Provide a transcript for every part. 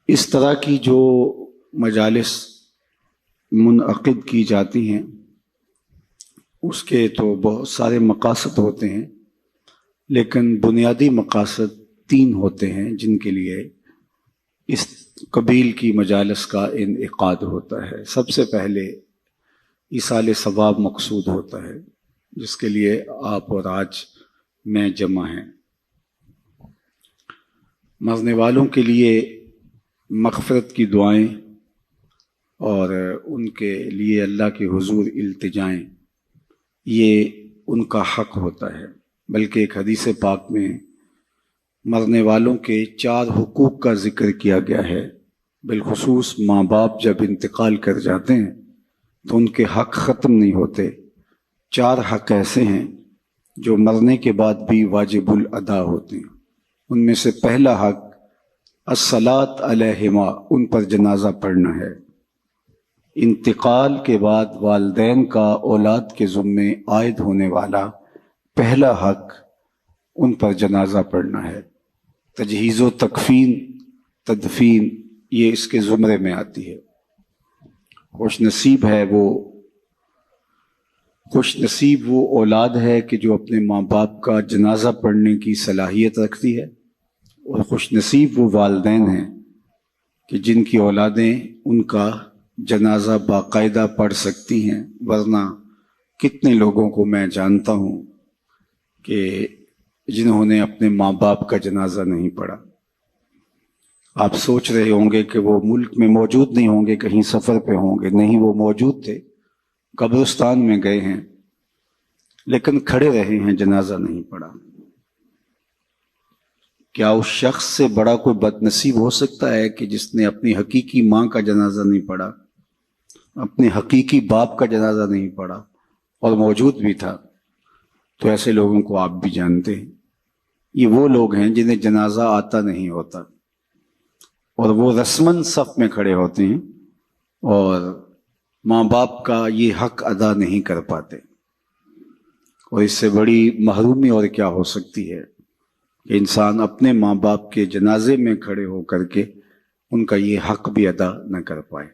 اس طرح کی جو مجالس منعقد کی جاتی ہیں اس کے تو بہت سارے مقاصد ہوتے ہیں، لیکن بنیادی مقاصد 3 ہوتے ہیں جن کے لیے اس قبیل کی مجالس کا انعقاد ہوتا ہے۔ سب سے پہلے ایصال ثواب مقصود ہوتا ہے، جس کے لیے آپ اور آج میں جمع ہیں۔ مرنے والوں کے لیے مغفرت کی دعائیں اور ان کے لیے اللہ کے حضور التجائیں، یہ ان کا حق ہوتا ہے۔ بلکہ ایک حدیث پاک میں مرنے والوں کے 4 حقوق کا ذکر کیا گیا ہے۔ بالخصوص ماں باپ جب انتقال کر جاتے ہیں تو ان کے حق ختم نہیں ہوتے۔ 4 حق ایسے ہیں جو مرنے کے بعد بھی واجب الادا ہوتے ہیں۔ ان میں سے پہلا حق الصلاۃ علیہما، ان پر جنازہ پڑھنا ہے۔ انتقال کے بعد والدین کا اولاد کے ذمے عائد ہونے والا پہلا حق ان پر جنازہ پڑھنا ہے۔ تجہیز و تکفین، تدفین، یہ اس کے زمرے میں آتی ہے۔ خوش نصیب وہ اولاد ہے کہ جو اپنے ماں باپ کا جنازہ پڑھنے کی صلاحیت رکھتی ہے، اور خوش نصیب وہ والدین ہیں کہ جن کی اولادیں ان کا جنازہ باقاعدہ پڑھ سکتی ہیں۔ ورنہ کتنے لوگوں کو میں جانتا ہوں کہ جنہوں نے اپنے ماں باپ کا جنازہ نہیں پڑھا۔ آپ سوچ رہے ہوں گے کہ وہ ملک میں موجود نہیں ہوں گے، کہیں سفر پہ ہوں گے۔ نہیں، وہ موجود تھے، قبرستان میں گئے ہیں، لیکن کھڑے رہے ہیں، جنازہ نہیں پڑھا۔ کیا اس شخص سے بڑا کوئی بد نصیب ہو سکتا ہے کہ جس نے اپنی حقیقی ماں کا جنازہ نہیں پڑھا، اپنے حقیقی باپ کا جنازہ نہیں پڑھا، اور موجود بھی تھا؟ تو ایسے لوگوں کو آپ بھی جانتے ہیں۔ یہ وہ لوگ ہیں جنہیں جنازہ آتا نہیں ہوتا، اور وہ رسماً صف میں کھڑے ہوتے ہیں اور ماں باپ کا یہ حق ادا نہیں کر پاتے۔ اور اس سے بڑی محرومی اور کیا ہو سکتی ہے کہ انسان اپنے ماں باپ کے جنازے میں کھڑے ہو کر کے ان کا یہ حق بھی ادا نہ کر پائے۔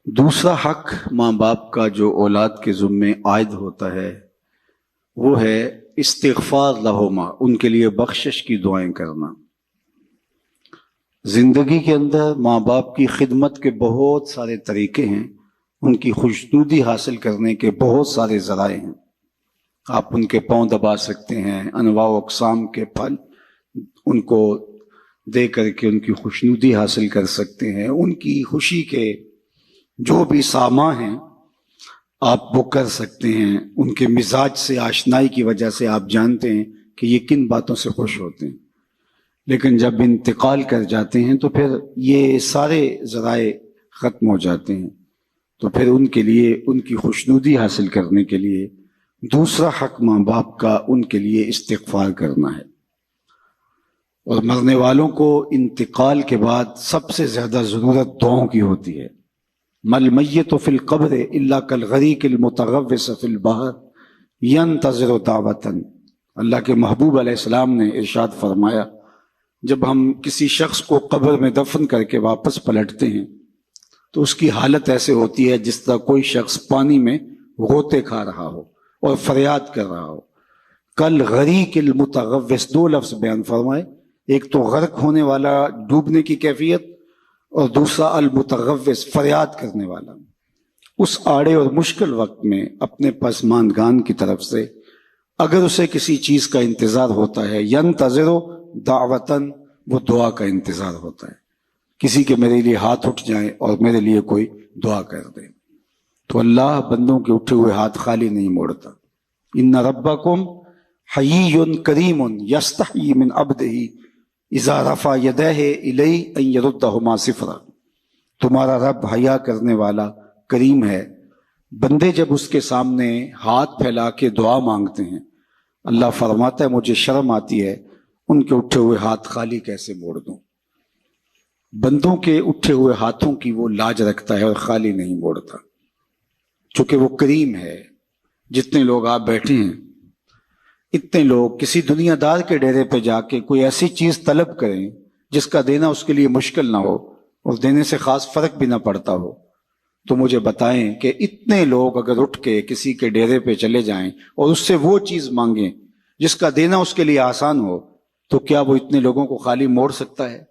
دوسرا حق ماں باپ کا جو اولاد کے ذمے عائد ہوتا ہے وہ ہے استغفار لہما، ان کے لیے بخشش کی دعائیں کرنا۔ زندگی کے اندر ماں باپ کی خدمت کے بہت سارے طریقے ہیں، ان کی خوشنودی حاصل کرنے کے بہت سارے ذرائع ہیں۔ آپ ان کے پاؤں دبا سکتے ہیں، انواع و اقسام کے پھل ان کو دے کر کے ان کی خوشنودی حاصل کر سکتے ہیں۔ ان کی خوشی کے جو بھی سامان ہیں آپ وہ کر سکتے ہیں۔ ان کے مزاج سے آشنائی کی وجہ سے آپ جانتے ہیں کہ یہ کن باتوں سے خوش ہوتے ہیں۔ لیکن جب انتقال کر جاتے ہیں تو پھر یہ سارے ذرائع ختم ہو جاتے ہیں۔ تو پھر ان کے لیے ان کی خوشنودی حاصل کرنے کے لیے دوسرا حق ماں باپ کا ان کے لیے استغفار کرنا ہے۔ اور مرنے والوں کو انتقال کے بعد سب سے زیادہ ضرورت دعاؤں کی ہوتی ہے۔ مل میت فی القبر الا کالغریق المتغوص فی البحر ینتظر دعوۃ۔ اللہ کے محبوب علیہ السلام نے ارشاد فرمایا، جب ہم کسی شخص کو قبر میں دفن کر کے واپس پلٹتے ہیں تو اس کی حالت ایسے ہوتی ہے جس طرح کوئی شخص پانی میں غوطے کھا رہا ہو اور فریاد کر رہا ہو۔ کل غریق المتغوص، 2 لفظ بیان فرمائے، ایک تو غرق ہونے والا، ڈوبنے کی کیفیت، اور دوسرا المتغوص، فریاد کرنے والا۔ اس آڑے اور مشکل وقت میں اپنے پسماندگان کی طرف سے اگر اسے کسی چیز کا انتظار ہوتا ہے، ینتظر دعوتن، وہ دعا کا انتظار ہوتا ہے، کسی کے میرے لیے ہاتھ اٹھ جائیں اور میرے لیے کوئی دعا کر دے۔ تو اللہ بندوں کے اٹھے ہوئے ہاتھ خالی نہیں موڑتا۔ ان ربکم حیی کریم یستحیی من عبدہ اذا رفع یدیہ الیہ ان یردہما صفرا۔ تمہارا رب حیا کرنے والا کریم ہے، بندے جب اس کے سامنے ہاتھ پھیلا کے دعا مانگتے ہیں، اللہ فرماتا ہے مجھے شرم آتی ہے ان کے اٹھے ہوئے ہاتھ خالی کیسے موڑ دوں۔ بندوں کے اٹھے ہوئے ہاتھوں کی وہ لاج رکھتا ہے اور خالی نہیں موڑتا، چونکہ وہ کریم ہے۔ جتنے لوگ آپ بیٹھے ہیں، اتنے لوگ کسی دنیا دار کے ڈیرے پہ جا کے کوئی ایسی چیز طلب کریں جس کا دینا اس کے لیے مشکل نہ ہو اور دینے سے خاص فرق بھی نہ پڑتا ہو، تو مجھے بتائیں کہ اتنے لوگ اگر اٹھ کے کسی کے ڈیرے پہ چلے جائیں اور اس سے وہ چیز مانگیں جس کا دینا اس کے لیے آسان ہو، تو کیا وہ اتنے لوگوں کو خالی موڑ سکتا ہے؟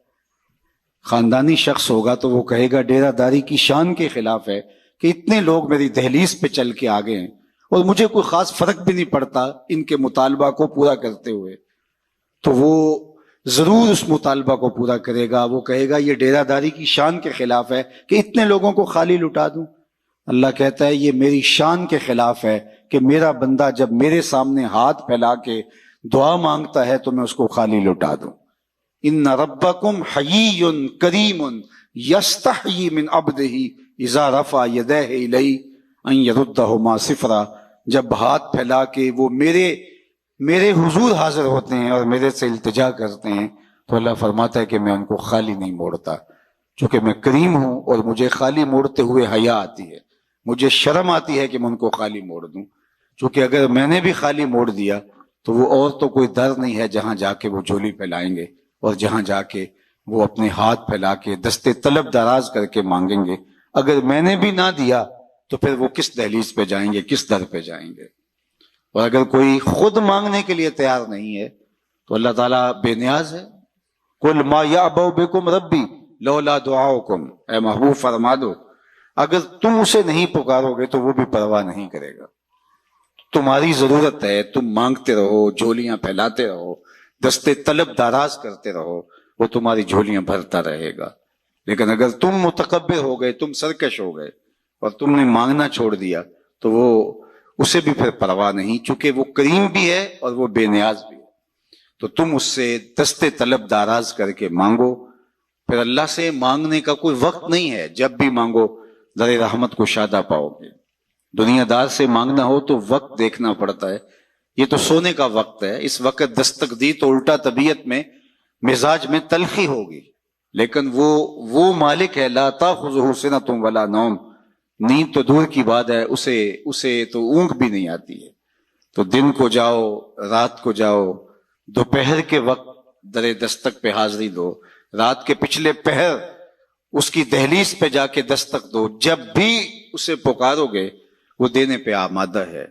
خاندانی شخص ہوگا تو وہ کہے گا ڈیرہ داری کی شان کے خلاف ہے کہ اتنے لوگ میری دہلیز پہ چل کے آگے ہیں اور مجھے کوئی خاص فرق بھی نہیں پڑتا ان کے مطالبہ کو پورا کرتے ہوئے، تو وہ ضرور اس مطالبہ کو پورا کرے گا۔ وہ کہے گا یہ ڈیرہ داری کی شان کے خلاف ہے کہ اتنے لوگوں کو خالی لٹا دوں۔ اللہ کہتا ہے یہ میری شان کے خلاف ہے کہ میرا بندہ جب میرے سامنے ہاتھ پھیلا کے دعا مانگتا ہے تو میں اس کو خالی لٹا دوں۔ ان ربکم حیی کریم یستحیی من عبدہ اذا رفع یدیہ الیہ ان یردہما صفرا، جب ہاتھ پھیلا کے وہ میرے حضور حاضر ہوتے ہیں اور میرے سے التجا کرتے ہیں تو اللہ فرماتا ہے کہ میں ان کو خالی نہیں موڑتا، چونکہ میں کریم ہوں اور مجھے خالی موڑتے ہوئے حیا آتی ہے، مجھے شرم آتی ہے کہ میں ان کو خالی موڑ دوں، چونکہ اگر میں نے بھی خالی موڑ دیا تو وہ اور تو کوئی در نہیں ہے جہاں جا کے وہ جھولی پھیلائیں گے اور جہاں جا کے وہ اپنے ہاتھ پھیلا کے دستے طلب دراز کر کے مانگیں گے۔ اگر میں نے بھی نہ دیا تو پھر وہ کس دہلیز پہ جائیں گے، کس در پہ جائیں گے؟ اور اگر کوئی خود مانگنے کے لیے تیار نہیں ہے تو اللہ تعالیٰ بے نیاز ہے۔ قل ما یعبأ بکم ربی لولا دعاؤکم، اے محبوب فرما دو اگر تم اسے نہیں پکارو گے تو وہ بھی پرواہ نہیں کرے گا۔ تمہاری ضرورت ہے، تم مانگتے رہو، جھولیاں پھیلاتے رہو، دستے طلب دراز کرتے رہو، وہ تمہاری جھولیاں بھرتا رہے گا۔ لیکن اگر تم متکبر ہو گئے، تم سرکش ہو گئے اور تم نے مانگنا چھوڑ دیا تو وہ اسے بھی پھر پرواہ نہیں، چونکہ وہ کریم بھی ہے اور وہ بے نیاز بھی ہے۔ تو تم اس سے دستے طلب دراز کر کے مانگو۔ پھر اللہ سے مانگنے کا کوئی وقت نہیں ہے، جب بھی مانگو در رحمت کو شادہ پاؤ گے۔ دنیا دار سے مانگنا ہو تو وقت دیکھنا پڑتا ہے، یہ تو سونے کا وقت ہے، اس وقت دستک دی تو الٹا طبیعت میں مزاج میں تلخی ہوگی، لیکن وہ مالک ہے لا تاخذہ سنۃ ولا نوم، نیند تو دور کی بات ہے، اسے تو اونگ بھی نہیں آتی ہے۔ تو دن کو جاؤ، رات کو جاؤ، دوپہر کے وقت در دستک پہ حاضری دو، رات کے پچھلے پہر اس کی دہلیز پہ جا کے دستک دو، جب بھی اسے پکارو گے وہ دینے پہ آمادہ ہے۔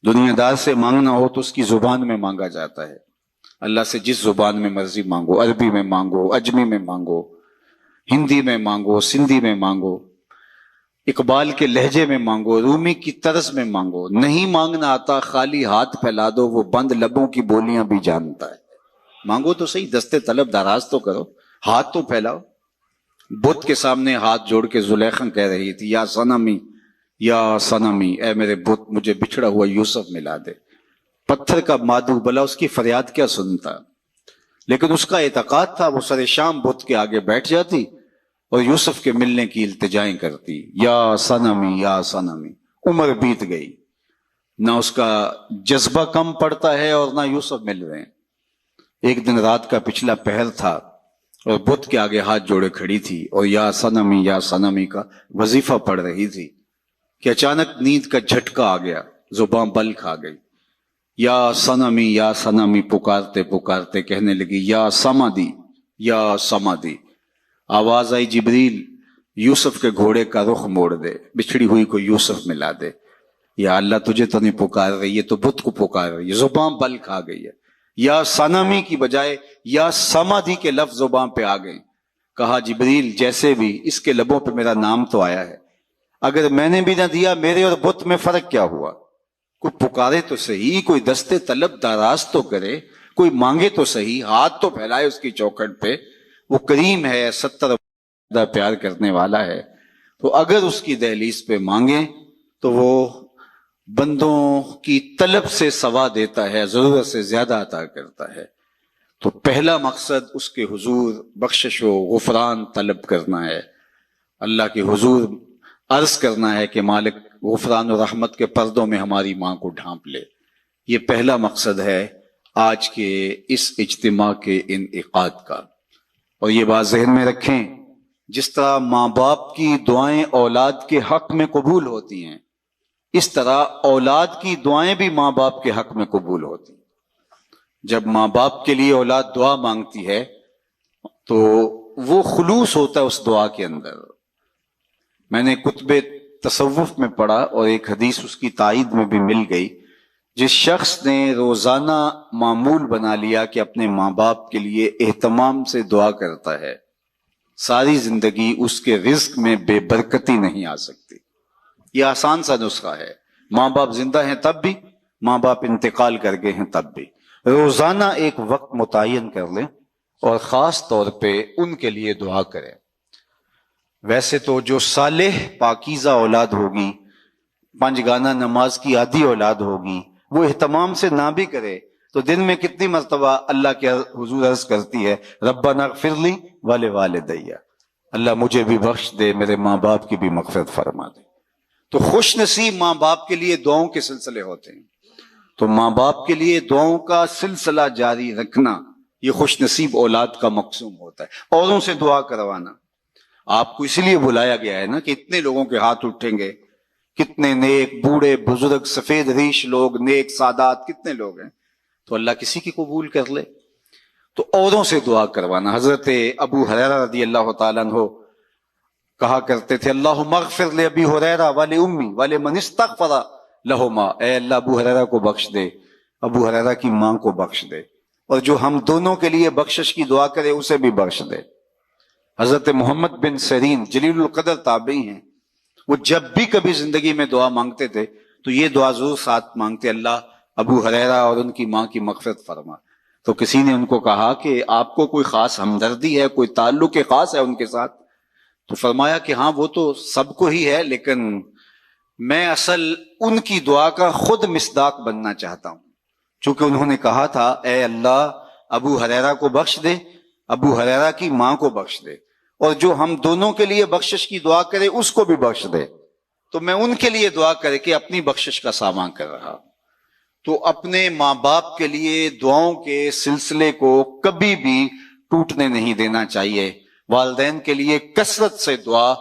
دنیا دار سے مانگنا ہو تو اس کی زبان میں مانگا جاتا ہے، اللہ سے جس زبان میں مرضی مانگو، عربی میں مانگو، اجمی میں مانگو، ہندی میں مانگو، سندھی میں مانگو، اقبال کے لہجے میں مانگو، رومی کی طرز میں مانگو۔ نہیں مانگنا آتا خالی ہاتھ پھیلا دو، وہ بند لبوں کی بولیاں بھی جانتا ہے۔ مانگو تو صحیح، دستے طلب دراز تو کرو، ہاتھ تو پھیلاؤ۔ بت کے سامنے ہاتھ جوڑ کے زلیخا کہہ رہی تھی یا صنمی یا صنمی، اے میرے بت مجھے بچھڑا ہوا یوسف ملا دے۔ پتھر کا مادو بلا اس کی فریاد کیا سنتا، لیکن اس کا اعتقاد تھا، وہ سر شام بت کے آگے بیٹھ جاتی اور یوسف کے ملنے کی التجائیں کرتی، یا صنمی یا صنمی۔ عمر بیت گئی، نہ اس کا جذبہ کم پڑتا ہے اور نہ یوسف مل رہے ہیں۔ ایک دن رات کا پچھلا پہر تھا اور بت کے آگے ہاتھ جوڑے کھڑی تھی اور یا صنمی کا وظیفہ پڑھ رہی تھی کہ اچانک نیند کا جھٹکا آ گیا، زباں بل کھا گئی۔ یا صنمی پکارتے پکارتے کہنے لگی یا سمادی یا سمادی۔ آواز آئی جبریل یوسف کے گھوڑے کا رخ موڑ دے، بچھڑی ہوئی کو یوسف ملا دے۔ یا اللہ تجھے تو نہیں پکار رہی ہے، تو بت کو پکار رہی ہے، زباں بل کھا گئی ہے۔ یا صنمی کی بجائے یا سمادی کے لفظ زباں پہ آ گئے۔ کہا جبریل جیسے بھی اس کے لبوں پہ میرا نام تو آیا ہے، اگر میں نے بھی نہ دیا میرے اور بت میں فرق کیا ہوا؟ کوئی پکارے تو صحیح، کوئی دستے طلب دراز تو کرے، کوئی مانگے تو صحیح، ہاتھ تو پھیلائے اس کی چوکھٹ پہ۔ وہ کریم ہے، 70 پیار کرنے والا ہے، تو اگر اس کی دہلیز پہ مانگیں تو وہ بندوں کی طلب سے سوا دیتا ہے، ضرورت سے زیادہ عطا کرتا ہے۔ تو پہلا مقصد اس کے حضور بخشش و غفران طلب کرنا ہے، اللہ کے حضور عرض کرنا ہے کہ مالک غفران و رحمت کے پردوں میں ہماری ماں کو ڈھانپ لے۔ یہ پہلا مقصد ہے آج کے اس اجتماع کے انعقاد کا۔ اور یہ بات ذہن میں رکھیں، جس طرح ماں باپ کی دعائیں اولاد کے حق میں قبول ہوتی ہیں، اس طرح اولاد کی دعائیں بھی ماں باپ کے حق میں قبول ہوتی ہیں۔ جب ماں باپ کے لیے اولاد دعا مانگتی ہے تو وہ خلوص ہوتا ہے اس دعا کے اندر. میں نے کتب تصوف میں پڑھا اور ایک حدیث اس کی تائید میں بھی مل گئی. جس شخص نے روزانہ معمول بنا لیا کہ اپنے ماں باپ کے لیے اہتمام سے دعا کرتا ہے، ساری زندگی اس کے رزق میں بے برکتی نہیں آ سکتی. یہ آسان سا نسخہ ہے. ماں باپ زندہ ہیں تب بھی، ماں باپ انتقال کر گئے ہیں تب بھی. روزانہ ایک وقت متعین کر لیں اور خاص طور پہ ان کے لیے دعا کریں. ویسے تو جو صالح پاکیزہ اولاد ہوگی، 5 گانا نماز کی عادی اولاد ہوگی، وہ اہتمام سے نہ بھی کرے تو دن میں کتنی مرتبہ اللہ کے حضور عرض کرتی ہے ربنا اغفر لی ولوالدی، اللہ مجھے بھی بخش دے، میرے ماں باپ کی بھی مغفرت فرما دے. تو خوش نصیب ماں باپ کے لیے دعاؤں کے سلسلے ہوتے ہیں. تو ماں باپ کے لیے دعاؤں کا سلسلہ جاری رکھنا یہ خوش نصیب اولاد کا مقصوم ہوتا ہے. اوروں سے دعا کروانا آپ کو اس لیے بلایا گیا ہے نا کہ اتنے لوگوں کے ہاتھ اٹھیں گے، کتنے نیک بوڑھے بزرگ سفید ریش لوگ، نیک سادات کتنے لوگ ہیں، تو اللہ کسی کی قبول کر لے. تو اوروں سے دعا کروانا. حضرت ابو ہریرہ رضی اللہ تعالیٰ عنہ کہا کرتے تھے اللہم اغفر لأبی ہریرہ ولأمی ولمن استغفر لہما، اے اللہ ابو ہریرہ کو بخش دے، ابو ہریرہ کی ماں کو بخش دے، اور جو ہم دونوں کے لیے بخشش کی دعا کرے اسے بھی بخش دے. حضرت محمد بن سیرین جلیل القدر تابعی ہیں، وہ جب بھی کبھی زندگی میں دعا مانگتے تھے تو یہ دعا ضرور ساتھ مانگتے، اللہ ابو ہریرہ اور ان کی ماں کی مغفرت فرما. تو کسی نے ان کو کہا کہ آپ کو کوئی خاص ہمدردی ہے، کوئی تعلق خاص ہے ان کے ساتھ؟ تو فرمایا کہ ہاں وہ تو سب کو ہی ہے، لیکن میں اصل ان کی دعا کا خود مصداق بننا چاہتا ہوں. چونکہ انہوں نے کہا تھا اے اللہ ابو ہریرہ کو بخش دے، ابو ہریرہ کی ماں کو بخش دے، اور جو ہم دونوں کے لیے بخشش کی دعا کرے اس کو بھی بخش دے. تو میں ان کے لیے دعا کرے کہ اپنی بخشش کا سامان کر رہا. تو اپنے ماں باپ کے لیے دعاؤں کے سلسلے کو کبھی بھی ٹوٹنے نہیں دینا چاہیے. والدین کے لیے کثرت سے دعا،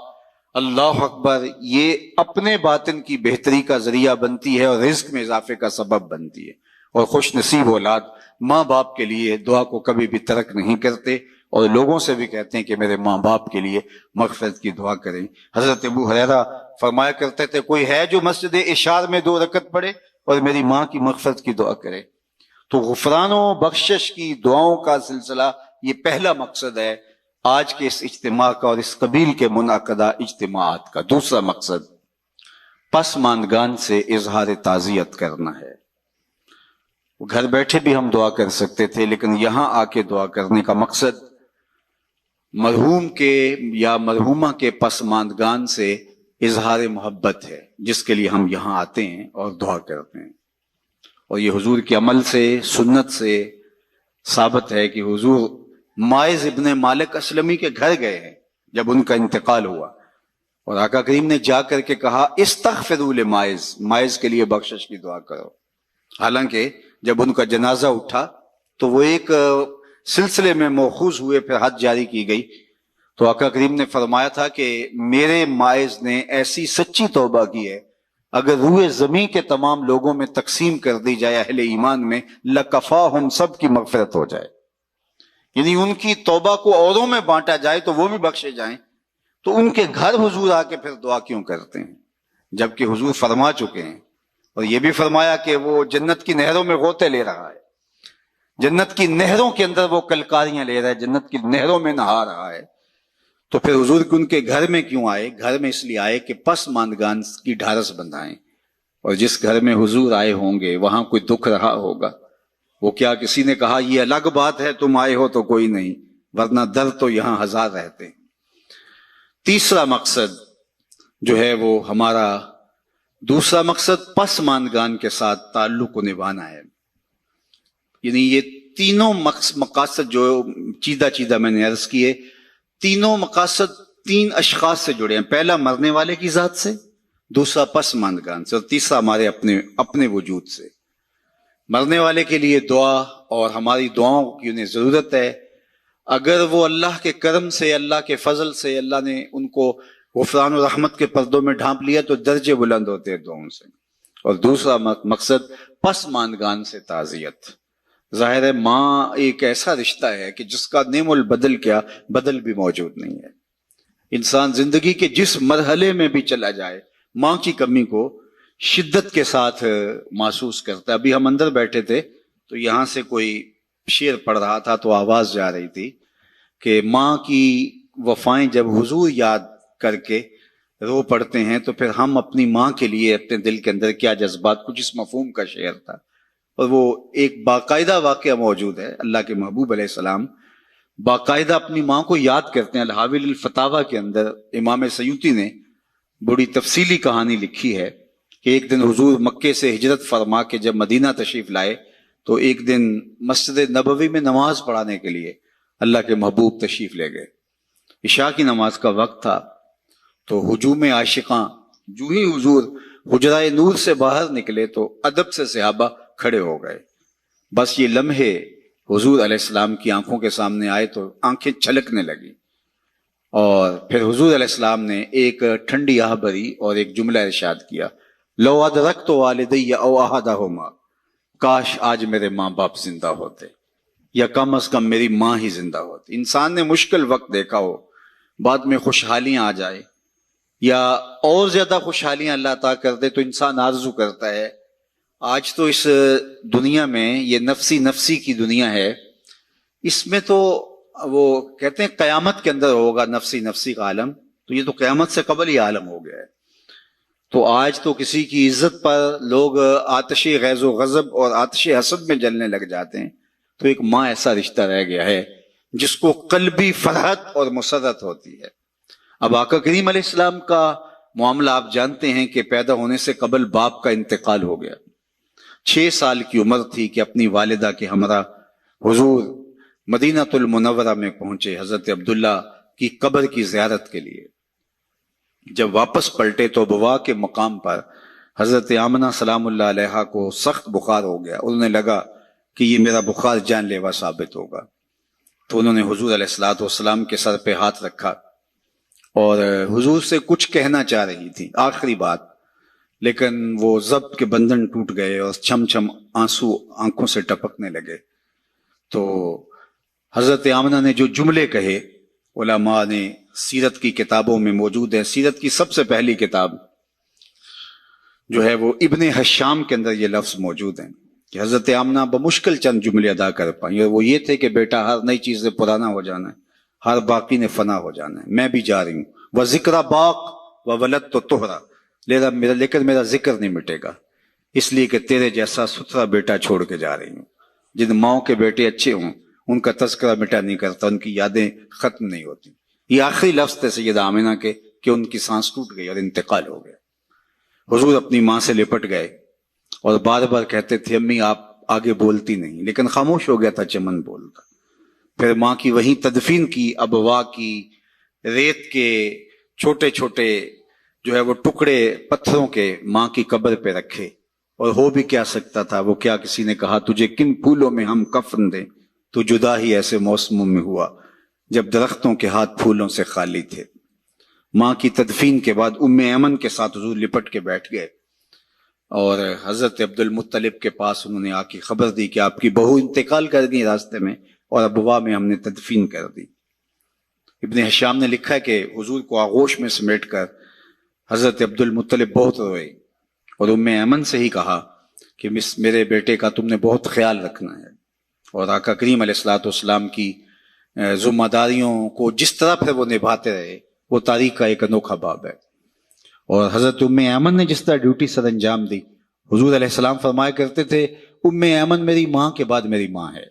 اللہ اکبر، یہ اپنے باطن کی بہتری کا ذریعہ بنتی ہے اور رزق میں اضافے کا سبب بنتی ہے. اور خوش نصیب اولاد ماں باپ کے لیے دعا کو کبھی بھی ترک نہیں کرتے اور لوگوں سے بھی کہتے ہیں کہ میرے ماں باپ کے لیے مغفرت کی دعا کریں. حضرت ابو ہریرہ فرمایا کرتے تھے کوئی ہے جو مسجد اشار میں 2 رکعت پڑھے اور میری ماں کی مغفرت کی دعا کرے. تو غفران و بخشش کی دعاؤں کا سلسلہ یہ پہلا مقصد ہے آج کے اس اجتماع کا اور اس قبیل کے منعقدہ اجتماعات کا. دوسرا مقصد پسماندگان سے اظہار تعزیت کرنا ہے. گھر بیٹھے بھی ہم دعا کر سکتے تھے، لیکن یہاں آ کے دعا کرنے کا مقصد مرحوم کے یا مرحومہ کے پسماندگان سے اظہار محبت ہے، جس کے لیے ہم یہاں آتے ہیں اور دعا کرتے ہیں. اور یہ حضور کے عمل سے، سنت سے ثابت ہے کہ حضور مائز ابن مالک اسلمی کے گھر گئے ہیں جب ان کا انتقال ہوا، اور آقا کریم نے جا کر کے کہا استغفروا لمائز، مائز کے لیے بخشش کی دعا کرو. حالانکہ جب ان کا جنازہ اٹھا تو وہ ایک سلسلے میں مؤخوذ ہوئے، پھر حد جاری کی گئی. تو آقا کریم نے فرمایا تھا کہ میرے مائز نے ایسی سچی توبہ کی ہے اگر روئے زمین کے تمام لوگوں میں تقسیم کر دی جائے اہل ایمان میں، لکفاہم، سب کی مغفرت ہو جائے. یعنی ان کی توبہ کو اوروں میں بانٹا جائے تو وہ بھی بخشے جائیں. تو ان کے گھر حضور آ کے پھر دعا کیوں کرتے ہیں جبکہ حضور فرما چکے ہیں؟ اور یہ بھی فرمایا کہ وہ جنت کی نہروں میں غوطے لے رہا ہے، جنت کی نہروں کے اندر وہ کلکاریاں لے رہا ہے، جنت کی نہروں میں نہا رہا ہے. تو پھر حضور ان کے گھر میں کیوں آئے؟ گھر میں اس لیے آئے کہ پسماندگان کی ڈھارس بندھائیں. اور جس گھر میں حضور آئے ہوں گے وہاں کوئی دکھ رہا ہوگا. وہ کیا کسی نے کہا یہ الگ بات ہے تم آئے ہو تو کوئی نہیں، ورنہ درد تو یہاں ہزار رہتے ہیں. تیسرا مقصد جو ہے وہ ہمارا دوسرا مقصد پسماندگان کے ساتھ تعلق کو نبھانا ہے. یعنی یہ تینوں مقاصد جو چیدہ میں نے عرض کیے، تینوں مقاصد 3 اشخاص سے جڑے ہیں. پہلا مرنے والے کی ذات سے، دوسرا پسماندگان سے، اور تیسرا ہمارے اپنے وجود سے. مرنے والے کے لیے دعا، اور ہماری دعاؤں کی انہیں ضرورت ہے. اگر وہ اللہ کے کرم سے، اللہ کے فضل سے اللہ نے ان کو غفران و رحمت کے پردوں میں ڈھانپ لیا تو درجے بلند ہوتے ہیں دعاؤں سے. اور دوسرا مقصد پسماندگان سے تعزیت. ظاہر ہے ماں ایک ایسا رشتہ ہے کہ جس کا نعم البدل کیا بدل بھی موجود نہیں ہے. انسان زندگی کے جس مرحلے میں بھی چلا جائے ماں کی کمی کو شدت کے ساتھ محسوس کرتا ہے. ابھی ہم اندر بیٹھے تھے تو یہاں سے کوئی شعر پڑھ رہا تھا تو آواز جا رہی تھی کہ ماں کی وفائیں جب حضور یاد کر کے رو پڑتے ہیں تو پھر ہم اپنی ماں کے لیے اپنے دل کے اندر کیا جذبات. کچھ اس مفہوم کا شعر تھا اور وہ ایک باقاعدہ واقعہ موجود ہے. اللہ کے محبوب علیہ السلام باقاعدہ اپنی ماں کو یاد کرتے ہیں. الحاویل الفتاوی کے اندر امام سیوطی نے بڑی تفصیلی کہانی لکھی ہے کہ ایک دن حضور مکے سے ہجرت فرما کے جب مدینہ تشریف لائے تو ایک دن مسجد نبوی میں نماز پڑھانے کے لیے اللہ کے محبوب تشریف لے گئے. عشاء کی نماز کا وقت تھا تو ہجوم عاشقاں جو ہی حضور حجرہ نور سے باہر نکلے تو ادب سے صحابہ کھڑے ہو گئے. بس یہ لمحے حضور علیہ السلام کی آنکھوں کے سامنے آئے تو آنکھیں چھلکنے لگی اور پھر حضور علیہ السلام نے ایک ٹھنڈی آہ بھری اور ایک جملہ ارشاد کیا، لو ادرکت والدی او احدہما، کاش آج میرے ماں باپ زندہ ہوتے یا کم از کم میری ماں ہی زندہ ہوتی. انسان نے مشکل وقت دیکھا ہو، بعد میں خوشحالیاں آ جائے یا اور زیادہ خوشحالیاں اللہ عطا کر دے تو انسان آرزو کرتا ہے. آج تو اس دنیا میں یہ نفسی نفسی کی دنیا ہے، اس میں تو وہ کہتے ہیں قیامت کے اندر ہوگا نفسی نفسی کا عالم، تو یہ تو قیامت سے قبل ہی عالم ہو گیا ہے. تو آج تو کسی کی عزت پر لوگ آتش غیظ و غضب اور آتش حسد میں جلنے لگ جاتے ہیں. تو ایک ماں ایسا رشتہ رہ گیا ہے جس کو قلبی فرحت اور مسرت ہوتی ہے. اب آقا کریم علیہ السلام کا معاملہ آپ جانتے ہیں کہ پیدا ہونے سے قبل باپ کا انتقال ہو گیا. 6 سال کی عمر تھی کہ اپنی والدہ کے ہمراہ حضور مدینہ المنورہ میں پہنچے حضرت عبداللہ کی قبر کی زیارت کے لیے. جب واپس پلٹے تو ابوا کے مقام پر حضرت آمنہ سلام اللہ علیہا کو سخت بخار ہو گیا. انہیں لگا کہ یہ میرا بخار جان لیوا ثابت ہوگا تو انہوں نے حضور علیہ الصلوۃ والسلام کے سر پہ ہاتھ رکھا اور حضور سے کچھ کہنا چاہ رہی تھی آخری بات، لیکن وہ ضبط کے بندھن ٹوٹ گئے اور چھم چھم آنسو آنکھوں سے ٹپکنے لگے. تو حضرت آمنہ نے جو جملے کہے علماء نے سیرت کی کتابوں میں موجود ہے. سیرت کی سب سے پہلی کتاب جو ہے وہ ابن حشام کے اندر یہ لفظ موجود ہیں کہ حضرت آمنہ بمشکل چند جملے ادا کر پائیں اور وہ یہ تھے کہ بیٹا ہر نئی چیز سے پرانا ہو جانا ہے، ہر باقی نے فنا ہو جانا ہے، میں بھی جا رہی ہوں. وہ ذکر باق و ولد تو توہرا، لیکن میرا ذکر نہیں مٹے گا اس لیے کہ تیرے جیسا ستھرا بیٹا چھوڑ کے جا رہی ہوں. جن ماؤں کے بیٹے اچھے ہوں ان کا تذکرہ مٹا نہیں کرتا، ان کی یادیں ختم نہیں ہوتی. یہ آخری لفظ تھے سیدہ آمنہ کے کہ ان کی سانس ٹوٹ گئی اور انتقال ہو گیا. حضور اپنی ماں سے لپٹ گئے اور بار بار کہتے تھے امی آپ آگے بولتی نہیں، لیکن خاموش ہو گیا تھا چمن بولتا. پھر ماں کی وہیں تدفین کی. ابوا کی ریت کے چھوٹے چھوٹے جو ہے وہ ٹکڑے پتھروں کے ماں کی قبر پہ رکھے اور ہو بھی کیا سکتا تھا. وہ کیا کسی نے کہا تجھے کن پھولوں میں ہم کفن دیں، تو جدا ہی ایسے موسموں میں ہوا جب درختوں کے ہاتھ پھولوں سے خالی تھے. ماں کی تدفین کے بعد ام ایمن کے ساتھ حضور لپٹ کے بیٹھ گئے اور حضرت عبد المطلب کے پاس انہوں نے آ کے خبر دی کہ آپ کی بہو انتقال کر گئی راستے میں اور ابوا میں ہم نے تدفین کر دی. ابن حشام نے لکھا ہے کہ حضور کو آغوش میں سمیٹ کر حضرت عبد المطلب بہت روئے اور ام ایمن سے ہی کہا کہ میرے بیٹے کا تم نے بہت خیال رکھنا ہے. اور آقا کریم علیہ الصلوۃ والسلام کی ذمہ داریوں کو جس طرح پھر وہ نبھاتے رہے وہ تاریخ کا ایک انوکھا باب ہے. اور حضرت ام ایمن نے جس طرح ڈیوٹی سر انجام دی، حضور علیہ السلام فرمایا کرتے تھے ام ایمن میری ماں کے بعد میری ماں ہے.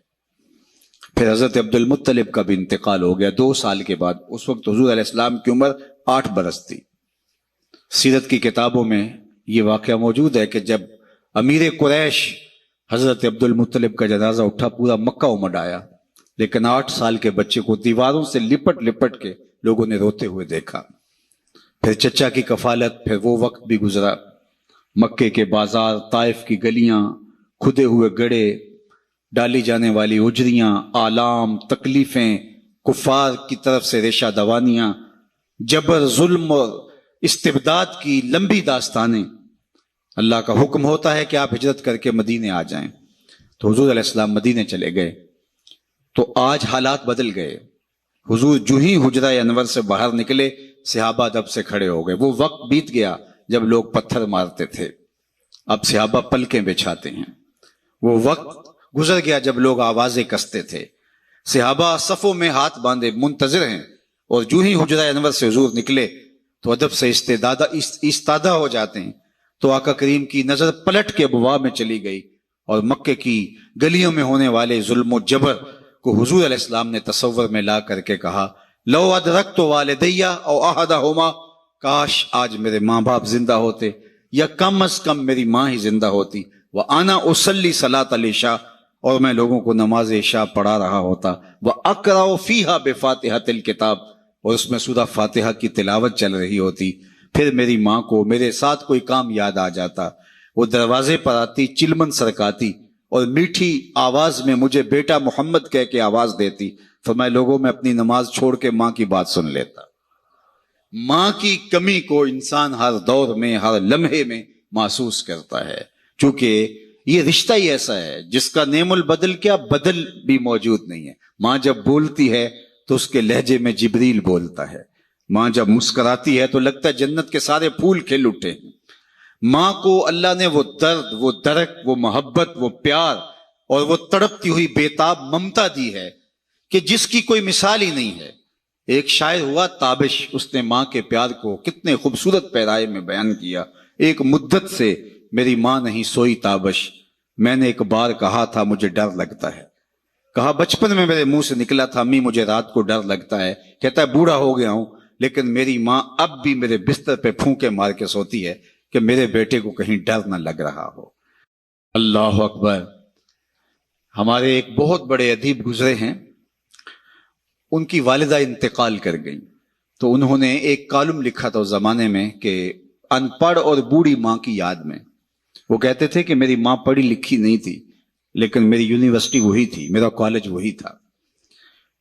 پھر حضرت عبد المطلب کا بھی انتقال ہو گیا 2 سال کے بعد. اس وقت حضور علیہ السلام کی عمر 8 برس تھی. سیرت کی کتابوں میں یہ واقعہ موجود ہے کہ جب امیر قریش حضرت عبد المطلب کا جنازہ اٹھا پورا مکہ امڈ آیا، لیکن 8 سال کے بچے کو دیواروں سے لپٹ لپٹ کے لوگوں نے روتے ہوئے دیکھا. پھر چچا کی کفالت، پھر وہ وقت بھی گزرا. مکے کے بازار، طائف کی گلیاں، کھدے ہوئے گڑھے، ڈالی جانے والی اجریاں، آلام، تکلیفیں، کفار کی طرف سے ریشہ دوانیاں، جبر، ظلم اور استبداد کی لمبی داستانیں. اللہ کا حکم ہوتا ہے کہ آپ ہجرت کر کے مدینے آ جائیں تو حضور علیہ السلام مدینے چلے گئے تو آج حالات بدل گئے. حضور جو ہی حجرہ انور سے باہر نکلے صحابہ ادب سے کھڑے ہو گئے. وہ وقت بیت گیا جب لوگ پتھر مارتے تھے، اب صحابہ پلکیں بچھاتے ہیں. وہ وقت گزر گیا جب لوگ آوازیں کستے تھے. صحابہ صفوں میں ہاتھ باندھے منتظر ہیں، اور جو ہی حجرہ انور سے حضور نکلے تو ادب سے استادہ ہو جاتے ہیں. تو آقا کریم کی نظر پلٹ کے ابواب میں چلی گئی اور مکے کی گلیوں میں ہونے والے ظلم و جبر کو حضور علیہ السلام نے تصور میں لا کر کے کہا، لو ادرکت والدیہ او احدہما، کاش آج میرے ماں باپ زندہ ہوتے یا کم از کم میری ماں ہی زندہ ہوتی. وانا اصلی صلاۃ العشاء، اور میں لوگوں کو نماز عشاء پڑھا رہا ہوتا. واقرأ فیہا بفاتحۃ الکتاب، اور اس میں سورہ فاتحہ کی تلاوت چل رہی ہوتی. پھر میری ماں کو میرے ساتھ کوئی کام یاد آ جاتا، وہ دروازے پر آتی، چلمن سرکاتی اور میٹھی آواز میں مجھے بیٹا محمد کہہ کے آواز دیتی. فرمایا لوگوں میں اپنی نماز چھوڑ کے ماں کی بات سن لیتا. ماں کی کمی کو انسان ہر دور میں ہر لمحے میں محسوس کرتا ہے، چونکہ یہ رشتہ ہی ایسا ہے جس کا نعم البدل کیا بدل بھی موجود نہیں ہے. ماں جب بولتی ہے تو اس کے لہجے میں جبریل بولتا ہے. ماں جب مسکراتی ہے تو لگتا ہے جنت کے سارے پھول کھل اٹھے ہیں. ماں کو اللہ نے وہ درد، وہ درک، وہ محبت، وہ پیار اور وہ تڑپتی ہوئی بےتاب ممتا دی ہے کہ جس کی کوئی مثال ہی نہیں ہے. ایک شاعر ہوا تابش، اس نے ماں کے پیار کو کتنے خوبصورت پیرائے میں بیان کیا. ایک مدت سے میری ماں نہیں سوئی تابش، میں نے ایک بار کہا تھا مجھے ڈر لگتا ہے. کہا بچپن میں میرے منہ سے نکلا تھا امی مجھے رات کو ڈر لگتا ہے. کہتا ہے بوڑھا ہو گیا ہوں لیکن میری ماں اب بھی میرے بستر پہ پھونکے مار کے سوتی ہے کہ میرے بیٹے کو کہیں ڈر نہ لگ رہا ہو. اللہ اکبر. ہمارے ایک بہت بڑے ادیب گزرے ہیں، ان کی والدہ انتقال کر گئیں تو انہوں نے ایک کالم لکھا تھا اس زمانے میں کہ ان پڑھ اور بوڑھی ماں کی یاد میں. وہ کہتے تھے کہ میری ماں پڑھی لکھی نہیں تھی لیکن میری یونیورسٹی وہی تھی، میرا کالج وہی تھا.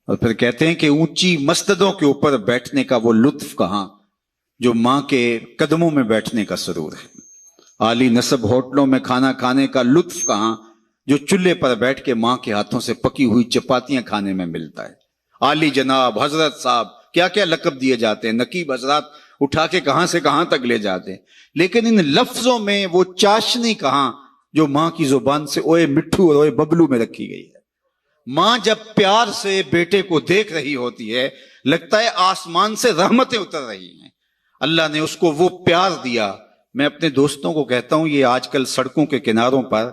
اور پھر کہتے ہیں کہ اونچی مسندوں کے اوپر بیٹھنے کا وہ لطف کہاں جو ماں کے قدموں میں بیٹھنے کا سرور ہے. عالی نصب ہوٹلوں میں کھانا کھانے کا لطف کہاں جو چولہے پر بیٹھ کے ماں کے ہاتھوں سے پکی ہوئی چپاتیاں کھانے میں ملتا ہے. عالی جناب، حضرت صاحب، کیا کیا لقب دیے جاتے ہیں، نقیب حضرات اٹھا کے کہاں سے کہاں تک لے جاتے ہیں، لیکن ان لفظوں میں وہ چاشنی کہاں جو ماں کی زبان سے اوئے مٹھو اور اوئے ببلو میں رکھی گئی ہے. ماں جب پیار سے بیٹے کو دیکھ رہی ہوتی ہے لگتا ہے آسمان سے رحمتیں اتر رہی ہیں. اللہ نے اس کو وہ پیار دیا. میں اپنے دوستوں کو کہتا ہوں یہ آج کل سڑکوں کے کناروں پر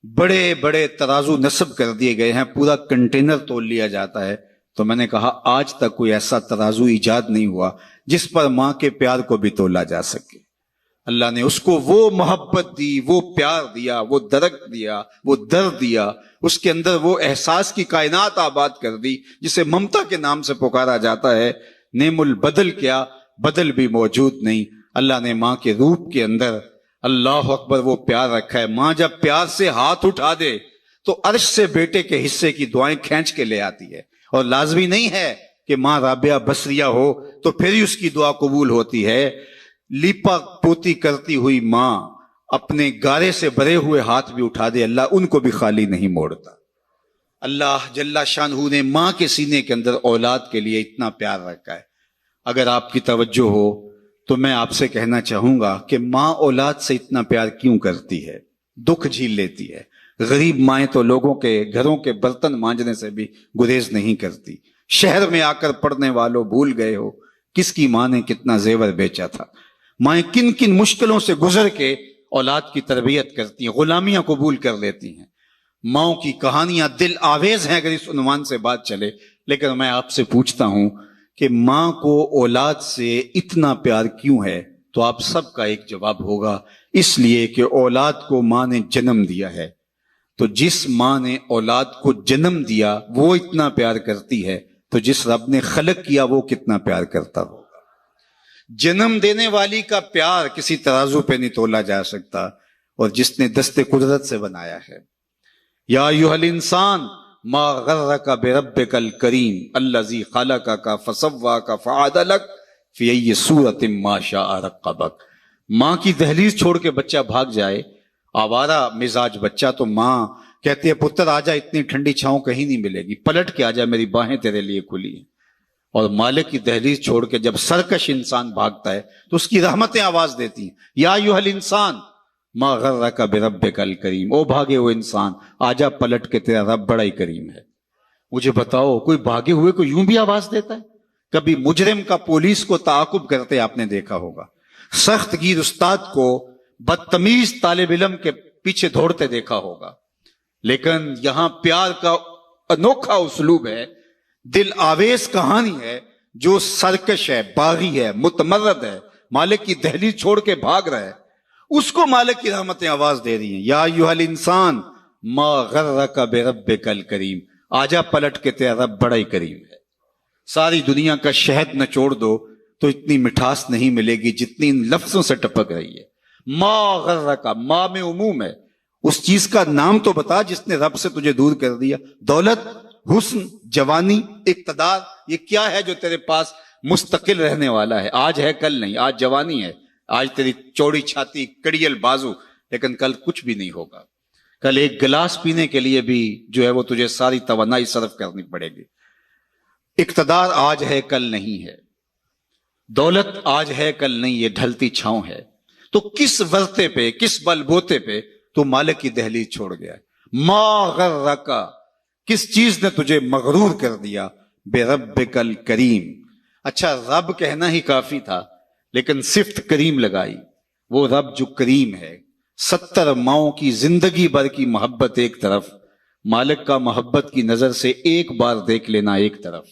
بڑے بڑے ترازو نصب کر دیے گئے ہیں، پورا کنٹینر تول لیا جاتا ہے. تو میں نے کہا آج تک کوئی ایسا ترازو ایجاد نہیں ہوا جس پر ماں کے پیار کو بھی تولا جا سکے. اللہ نے اس کو وہ محبت دی، وہ پیار دیا، وہ درک دیا، وہ درد دیا، اس کے اندر وہ احساس کی کائنات آباد کر دی جسے ممتا کے نام سے پکارا جاتا ہے. نعم البدل کیا بدل بھی موجود نہیں. اللہ نے ماں کے روپ کے اندر اللہ اکبر وہ پیار رکھا ہے. ماں جب پیار سے ہاتھ اٹھا دے تو عرش سے بیٹے کے حصے کی دعائیں کھینچ کے لے آتی ہے. اور لازمی نہیں ہے کہ ماں رابعہ بصریہ ہو تو پھر ہی اس کی دعا قبول ہوتی ہے. لیپا پوتی کرتی ہوئی ماں اپنے گارے سے بھرے ہوئے ہاتھ بھی اٹھا دے اللہ ان کو بھی خالی نہیں موڑتا. اللہ جل شانہ نے ماں کے سینے کے اندر اولاد کے لیے اتنا پیار رکھا ہے. اگر آپ کی توجہ ہو تو میں آپ سے کہنا چاہوں گا کہ ماں اولاد سے اتنا پیار کیوں کرتی ہے، دکھ جھیل لیتی ہے. غریب مائیں تو لوگوں کے گھروں کے برتن مانجنے سے بھی گریز نہیں کرتی. شہر میں آ کر پڑھنے والوں بھول گئے ہو کس کی ماں نے کتنا زیور بیچا تھا. مائیں کن کن مشکلوں سے گزر کے اولاد کی تربیت کرتی ہیں، غلامیاں قبول کر لیتی ہیں. ماؤں کی کہانیاں دل آویز ہیں اگر اس عنوان سے بات چلے. لیکن میں آپ سے پوچھتا ہوں کہ ماں کو اولاد سے اتنا پیار کیوں ہے؟ تو آپ سب کا ایک جواب ہوگا، اس لیے کہ اولاد کو ماں نے جنم دیا ہے. تو جس ماں نے اولاد کو جنم دیا وہ اتنا پیار کرتی ہے تو جس رب نے خلق کیا وہ کتنا پیار کرتا ہوگا. جنم دینے والی کا پیار کسی ترازو پہ نہیں تولا جا سکتا، اور جس نے دست قدرت سے بنایا ہے. یا ایھا الانسان ما غرک بربک الکریم الذی خلقک فسواک فعدلک فی ای صورۃ ما شاء رکبک. ماں کی دہلیز چھوڑ کے بچہ بھاگ جائے، آوارہ مزاج بچہ تو ماں کہتی ہے پتر آجا، اتنی ٹھنڈی چھاؤں کہیں نہیں ملے گی، پلٹ کے آجا، میری باہیں تیرے لیے کھلی ہیں۔ اور مالک کی دہلیز چھوڑ کے جب سرکش انسان بھاگتا ہے تو اس کی رحمتیں آواز دیتی ہیں، یا ایھا الانسان ما غرک بربک الکریم، او بھاگے ہوئے انسان آجا پلٹ کے، تیرا رب بڑا ہی کریم ہے۔ مجھے بتاؤ کوئی بھاگے ہوئے کو یوں بھی آواز دیتا ہے؟ کبھی مجرم کا پولیس کو تعاقب کرتے آپ نے دیکھا ہوگا، سخت گیر استاد کو بدتمیز طالب علم کے پیچھے دوڑتے دیکھا ہوگا، لیکن یہاں پیار کا انوکھا اسلوب ہے، دل آویز کہانی ہے، جو سرکش ہے، باغی ہے، متمرد ہے، مالک کی دہلیز چھوڑ کے بھاگ رہا ہے، اس کو مالک کی رحمتیں آواز دے رہی ہیں، یا ایھا الانسان ما غرک بربک الکریم، آجا پلٹ کے، تیرا رب بڑا ہی کریم ہے۔ ساری دنیا کا شہد نچوڑ دو تو اتنی مٹھاس نہیں ملے گی جتنی ان لفظوں سے ٹپک رہی ہے۔ ما غرک، ما میں عموم ہے، اس چیز کا نام تو بتا جس نے رب سے تجھے دور کر دیا۔ دولت، حسن، جوانی، اقتدار، یہ کیا ہے جو تیرے پاس مستقل رہنے والا ہے؟ آج ہے کل نہیں، آج جوانی ہے، آج تیری چوڑی چھاتی، کڑیل بازو، لیکن کل کچھ بھی نہیں ہوگا۔ کل ایک گلاس پینے کے لیے بھی جو ہے وہ تجھے ساری توانائی صرف کرنی پڑے گی۔ اقتدار آج ہے کل نہیں ہے، دولت آج ہے کل نہیں، یہ ڈھلتی چھاؤں ہے۔ تو کس ورطے پہ، کس بل بوتے پہ تو مالک کی دہلیز چھوڑ گیا ہے؟ ما غرک، کس چیز نے تجھے مغرور کر دیا؟ بربک الکریم۔ اچھا رب کہنا ہی کافی تھا، لیکن صفت کریم لگائی۔ وہ رب جو کریم ہے، 70 ماؤں کی زندگی بھر کی محبت ایک طرف، مالک کا محبت کی نظر سے ایک بار دیکھ لینا ایک طرف،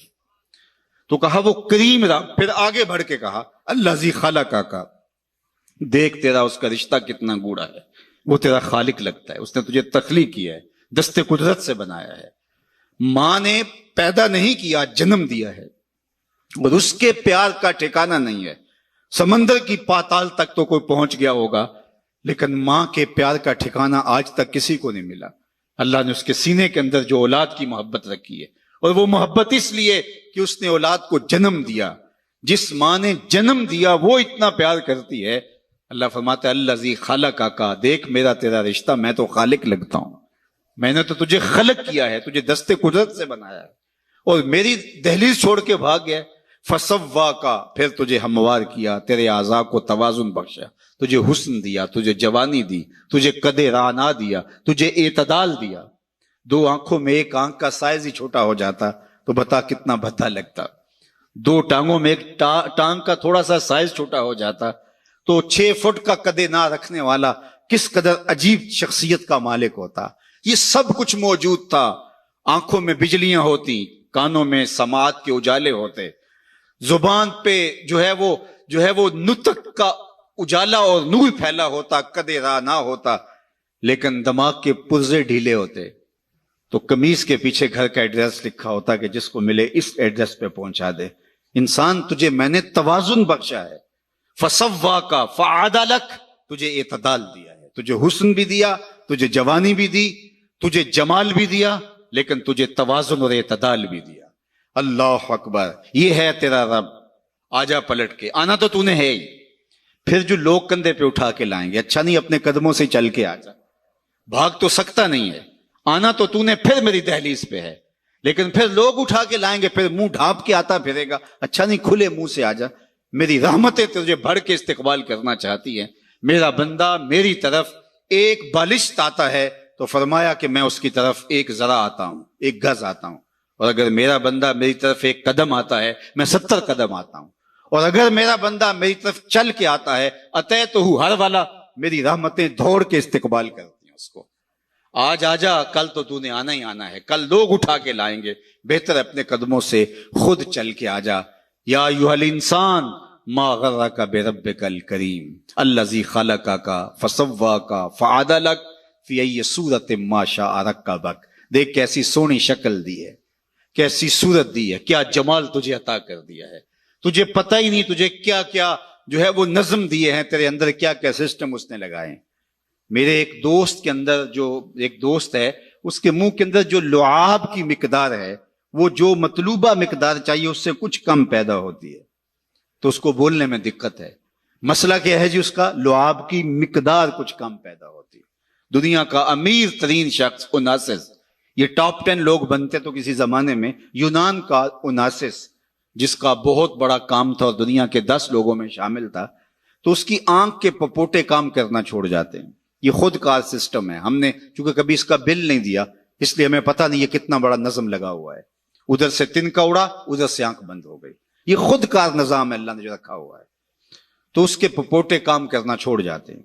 تو کہا وہ کریم رب۔ پھر آگے بڑھ کے کہا الذی خلقک، دیکھ تیرا اس کا رشتہ کتنا گوڑا ہے، وہ تیرا خالق لگتا ہے، اس نے تجھے تخلیق کیا ہے، دست قدرت سے بنایا ہے، ماں نے پیدا نہیں کیا، جنم دیا ہے، اور اس کے پیار کا ٹھکانہ نہیں ہے۔ سمندر کی پاتال تک تو کوئی پہنچ گیا ہوگا، لیکن ماں کے پیار کا ٹھکانہ آج تک کسی کو نہیں ملا۔ اللہ نے اس کے سینے کے اندر جو اولاد کی محبت رکھی ہے، اور وہ محبت اس لیے کہ اس نے اولاد کو جنم دیا۔ جس ماں نے جنم دیا وہ اتنا پیار کرتی ہے، اللہ فرماتا ہے الذی خلقک، دیکھ میرا تیرا رشتہ، میں تو خالق لگتا ہوں، میں نے تو تجھے خلق کیا ہے، تجھے دست قدرت سے بنایا ہے، اور میری دہلیز چھوڑ کے بھاگ گیا۔ فسواک، پھر تجھے ہموار کیا، تیرے اعضاء کو توازن بخشا، تجھے حسن دیا، تجھے جوانی دی، تجھے قد رانا دیا، تجھے اعتدال دیا۔ 2 آنکھوں میں ایک آنکھ کا سائز ہی چھوٹا ہو جاتا تو بتا کتنا بھدا لگتا، 2 ٹانگوں میں ایک ٹانگ کا تھوڑا سا سائز چھوٹا ہو جاتا تو 6 فٹ کا قد نہ رکھنے والا کس قدر عجیب شخصیت کا مالک ہوتا۔ یہ سب کچھ موجود تھا، آنکھوں میں بجلیاں ہوتی، کانوں میں سماعت کے اجالے ہوتے، زبان پہ جو ہے وہ نطق کا اجالا اور نور پھیلا ہوتا، قد را نہ ہوتا، لیکن دماغ کے پرزے ڈھیلے ہوتے، تو قمیص کے پیچھے گھر کا ایڈریس لکھا ہوتا کہ جس کو ملے اس ایڈریس پہ پہنچا دے۔ انسان تجھے میں نے توازن بخشا ہے، فسواک فعدلک، تجھے اعتدال دیا ہے، تجھے حسن بھی دیا، تجھے جوانی بھی دی، تجھے جمال بھی دیا، لیکن تجھے توازن اور اعتدال بھی دیا۔ اللہ اکبر، یہ ہے تیرا رب، آجا پلٹ کے، آنا تو نے ہے ہی۔ پھر جو لوگ کندھے پہ اٹھا کے لائیں گے، اچھا نہیں اپنے قدموں سے چل کے آجا، بھاگ تو سکتا نہیں ہے، آنا تو نے پھر میری دہلیز پہ ہے، لیکن پھر لوگ اٹھا کے لائیں گے، پھر منہ ڈھانپ کے آتا پھرے گا، اچھا نہیں کھلے منہ سے آجا، میری رحمتیں تجھے بڑھ کے استقبال کرنا چاہتی ہیں۔ میرا بندہ میری طرف ایک بالشت آتا ہے تو فرمایا کہ میں اس کی طرف 1 ذرا آتا ہوں، 1 گز آتا ہوں، اور اگر میرا بندہ میری طرف 1 قدم آتا ہے میں 70 قدم آتا ہوں، اور اگر میرا بندہ میری طرف چل کے آتا ہے اتیتہ ہر والا، میری رحمتیں دوڑ کے استقبال کرتی ہیں اس کو۔ آج آجا، کل تو نے آنا ہی آنا ہے، کل لوگ اٹھا کے لائیں گے، بہتر اپنے قدموں سے خود چل کے آجا۔ یا ایھا الانسان ما غرک بربک الکریم الذی خلقک فسواک فعدلک فی ای صورت ما شاء رکبک۔ دیکھ کیسی سونی شکل دی ہے، کیسی صورت دی ہے، کیا جمال تجھے عطا کر دیا ہے، تجھے پتہ ہی نہیں تجھے کیا کیا جو ہے وہ نظم دیے ہیں، تیرے اندر کیا کیا سسٹم اس نے لگائے ہیں۔ میرے ایک دوست کے اندر، جو ایک دوست ہے، اس کے منہ کے اندر جو لعاب کی مقدار ہے، وہ جو مطلوبہ مقدار چاہیے اس سے کچھ کم پیدا ہوتی ہے، تو اس کو بولنے میں دقت ہے۔ مسئلہ کیا ہے جی؟ اس کا لعاب کی مقدار کچھ کم پیدا ہوتی ہے، دنیا کا امیر ترین شخص اوناسس، یہ ٹاپ 10 لوگ بنتے تو کسی زمانے میں یونان کا اوناسس، جس کا بہت بڑا کام تھا اور دنیا کے 10 لوگوں میں شامل تھا، تو اس کی آنکھ کے پپوٹے کام کرنا چھوڑ جاتے ہیں۔ یہ خود کار سسٹم ہے، ہم نے چونکہ کبھی اس کا بل نہیں دیا اس لیے ہمیں پتہ نہیں یہ کتنا بڑا نظم لگا ہوا ہے، ادھر سے تنکا اڑا ادھر سے آنکھ بند ہو گئی، یہ خود کار نظام ہے اللہ نے جو رکھا ہوا ہے، تو اس کے پپوٹے کام کرنا چھوڑ جاتے ہیں۔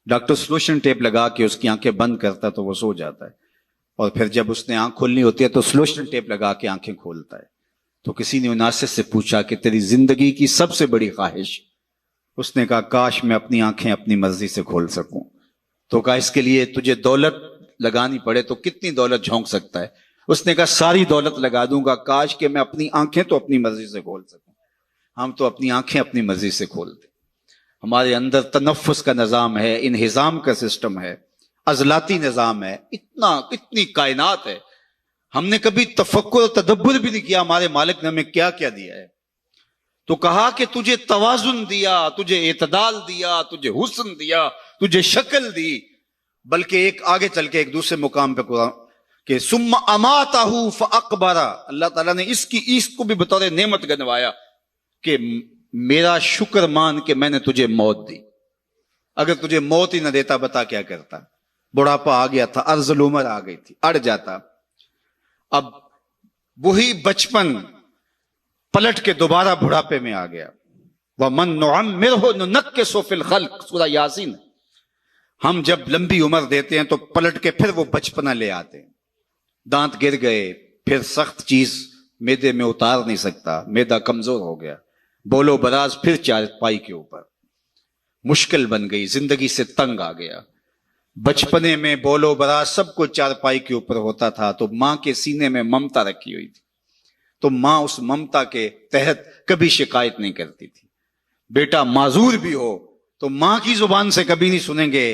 ڈاکٹر سلوشن ٹیپ لگا کے اس کی آنکھیں بند کرتا ہے تو وہ سو جاتا ہے، اور پھر جب اس نے آنکھ کھولنی ہوتی ہے تو سلوشن ٹیپ لگا کے آنکھیں کھولتا ہے۔ تو کسی نے اوناسس سے پوچھا کہ تیری زندگی کی سب سے بڑی خواہش؟ اس نے کہا کاش میں اپنی آنکھیں اپنی مرضی سے کھول سکوں۔ تو کہا اس کے لیے تجھے دولت لگانی پڑے تو کتنی دولت جھونک سکتا ہے؟ اس نے کہا ساری دولت لگا دوں گا، کاش کہ میں اپنی آنکھیں تو اپنی مرضی سے کھول سکوں۔ ہم تو اپنی آنکھیں اپنی مرضی سے کھولتے، ہمارے اندر تنفس کا نظام ہے، انہضام کا سسٹم ہے، عضلاتی نظام ہے، اتنی کائنات ہے، ہم نے کبھی تفکر اور تدبر بھی نہیں کیا ہمارے مالک نے ہمیں کیا کیا دیا ہے۔ تو کہا کہ تجھے توازن دیا، تجھے اعتدال دیا، تجھے حسن دیا، تجھے شکل دی، بلکہ ایک آگے چل کے ایک دوسرے مقام پہ قرآن کہ ثم اماتہ فاقبرہ، اللہ تعالیٰ نے اس کو بھی بطور نعمت گنوایا کہ میرا شکر مان کہ میں نے تجھے موت دی، اگر تجھے موت ہی نہ دیتا بتا کیا کرتا؟ بڑھاپا آ گیا تھا، ارذ العمر آ گئی تھی، اڑ جاتا۔ اب وہی بچپن پلٹ کے دوبارہ بڑھاپے میں آ گیا۔ وَمَن نُعَمِّرْهُ نُنَكِّسُ فِي الْخَلْقِ، سورہ یاسین۔ ہم جب لمبی عمر دیتے ہیں تو پلٹ کے پھر وہ بچپنا لے آتے ہیں، دانت گر گئے، پھر سخت چیز میدے میں اتار نہیں سکتا، میدا کمزور ہو گیا، بولو براز پھر چارپائی کے اوپر، مشکل بن گئی، زندگی سے تنگ آ گیا۔ بچپنے میں بولو براز سب کو چارپائی کے اوپر ہوتا تھا تو ماں کے سینے میں ممتا رکھی ہوئی تھی، تو ماں اس ممتا کے تحت کبھی شکایت نہیں کرتی تھی۔ بیٹا معذور بھی ہو تو ماں کی زبان سے کبھی نہیں سنیں گے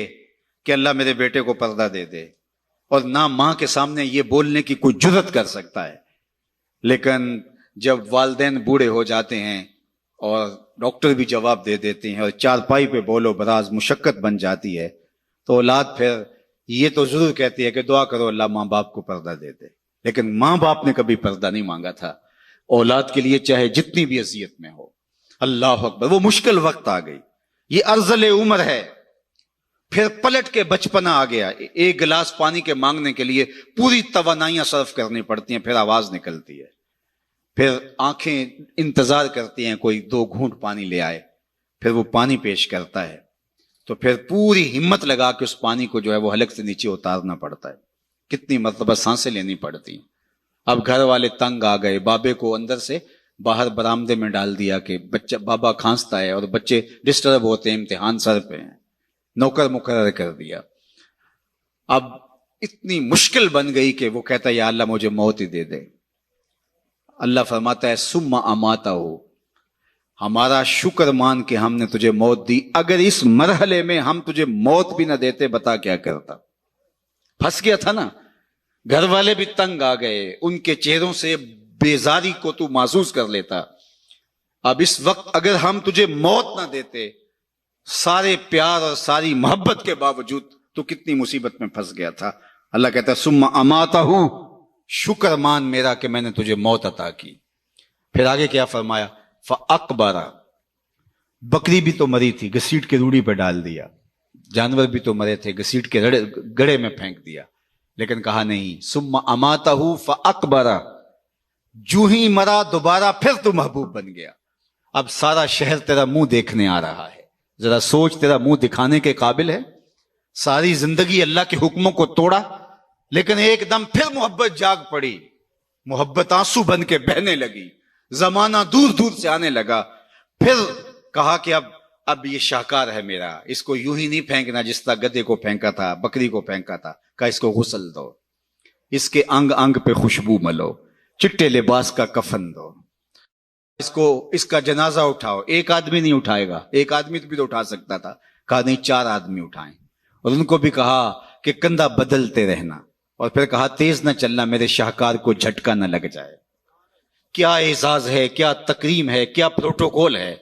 کہ اللہ میرے بیٹے کو پردہ دے دے، اور نہ ماں کے سامنے یہ بولنے کی کوئی جرت کر سکتا ہے۔ لیکن جب والدین بوڑھے ہو جاتے ہیں اور ڈاکٹر بھی جواب دے دیتے ہیں اور چارپائی پہ بولو براز مشقت بن جاتی ہے، تو اولاد پھر یہ تو ضرور کہتی ہے کہ دعا کرو اللہ ماں باپ کو پردہ دے دے، لیکن ماں باپ نے کبھی پردہ نہیں مانگا تھا اولاد کے لیے، چاہے جتنی بھی اذیت میں ہو۔ اللہ اکبر، وہ مشکل وقت آ گئی، یہ ارذل عمر ہے۔ پھر پلٹ کے بچپنا آ گیا، ایک گلاس پانی کے مانگنے کے لیے پوری توانائیاں صرف کرنی پڑتی ہیں، پھر آواز نکلتی ہے، پھر آنکھیں انتظار کرتی ہیں کوئی 2 گھونٹ پانی لے آئے، پھر وہ پانی پیش کرتا ہے، تو پھر پوری ہمت لگا کے اس پانی کو جو ہے وہ حلق سے نیچے اتارنا پڑتا ہے، کتنی مرتبہ سانسیں لینی پڑتی ہیں۔ اب گھر والے تنگ آ گئے، بابے کو اندر سے باہر برآمدے میں ڈال دیا کہ بچہ بابا کھانستا ہے اور بچے ڈسٹرب ہوتے ہیں، امتحان سر پہ ہیں، نوکر مقرر کر دیا۔ اب اتنی مشکل بن گئی کہ وہ کہتا ہے یا اللہ مجھے موت ہی دے دے۔ اللہ فرماتا ہے ثم اماتہ، ہمارا شکر مان کے ہم نے تجھے موت دی، اگر اس مرحلے میں ہم تجھے موت بھی نہ دیتے بتا کیا کرتا؟ پھنس گیا تھا نا، گھر والے بھی تنگ آ گئے، ان کے چہروں سے بیزاری کو تو محسوس کر لیتا۔ اب اس وقت اگر ہم تجھے موت نہ دیتے، سارے پیار اور ساری محبت کے باوجود تو کتنی مصیبت میں پھنس گیا تھا۔ اللہ کہتا ہے ثم اماتہ، شکر مان میرا کہ میں نے تجھے موت عطا کی۔ پھر آگے کیا فرمایا؟ فَأَقْبَرَ، بکری بھی تو مری تھی، گھسیٹ کے روڑی پہ ڈال دیا، جانور بھی تو مرے تھے، گھسیٹ کے گڑھے میں پھینک دیا، لیکن کہا نہیں ثم اماتہ فَأَقْبَرَ، جو ہی مرا دوبارہ پھر تو محبوب بن گیا۔ اب سارا شہر تیرا منہ دیکھنے آ رہا ہے، ذرا سوچ، تیرا منہ دکھانے کے قابل ہے؟ ساری زندگی اللہ کے حکموں کو توڑا، لیکن ایک دم پھر محبت جاگ پڑی، محبت آنسو بن کے بہنے لگی، زمانہ دور دور سے آنے لگا۔ پھر کہا کہ اب یہ شاہکار ہے میرا، اس کو یوں ہی نہیں پھینکنا جس طرح گدھے کو پھینکا تھا، بکری کو پھینکا تھا، کہا اس کو غسل دو، اس کے انگ انگ پہ خوشبو ملو، چٹے لباس کا کفن دو، اس کا جنازہ اٹھاؤ۔ ایک آدمی نہیں اٹھائے گا، ایک آدمی بھی تو اٹھا سکتا تھا، کہا نہیں 4 آدمی اٹھائیں، اور ان کو بھی کہا کہ کندھا بدلتے رہنا، اور پھر کہا تیز نہ چلنا میرے شاہکار کو جھٹکا نہ لگ جائے۔ کیا اعزاز ہے، کیا تکریم ہے، کیا پروٹوکول ہے۔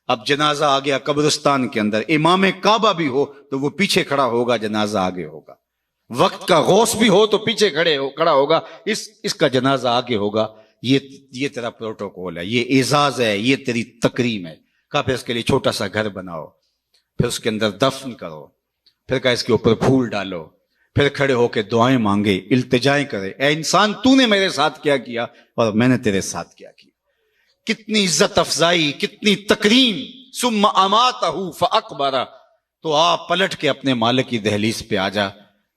اب جنازہ آ گیا قبرستان کے اندر، امام کعبہ بھی ہو تو وہ پیچھے کھڑا ہوگا، جنازہ آگے ہوگا، وقت کا غوث بھی ہو تو پیچھے کھڑا ہوگا، اس کا جنازہ آگے ہوگا۔ یہ تیرا پروٹوکول ہے، یہ اعزاز ہے، یہ تیری تکریم ہے۔ کہا پھر اس کے لیے چھوٹا سا گھر بناؤ، پھر اس کے اندر دفن کرو، پھر کہا اس کے اوپر پھول ڈالو، پھر کھڑے ہو کے دعائیں مانگے، التجائیں کرے، اے انسان تو نے میرے ساتھ کیا کیا اور میں نے تیرے ساتھ کیا کیا۔ کتنی عزت افزائی، کتنی تکریم۔ ثم اماتہ فاقبرہ، تو آپ پلٹ کے اپنے مالک کی دہلیز پہ آ جا۔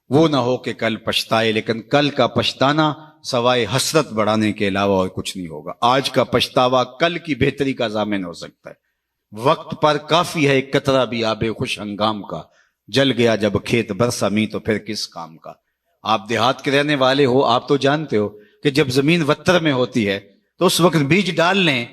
وہ نہ ہو کہ کل پچھتائے، لیکن کل کا پچھتانا سوائے حسرت بڑھانے کے علاوہ اور کچھ نہیں ہوگا۔ آج کا پچھتاوا کل کی بہتری کا ضامن ہو سکتا ہے۔ وقت پر کافی ہے ایک قطرہ بھی آب خوش ہنگام کا، جل گیا جب کھیت برسا می تو پھر کس کام کا۔ آپ دیہات کے رہنے والے ہو، آپ تو جانتے ہو کہ جب زمین وتر میں ہوتی ہے تو اس وقت بیج ڈال لیں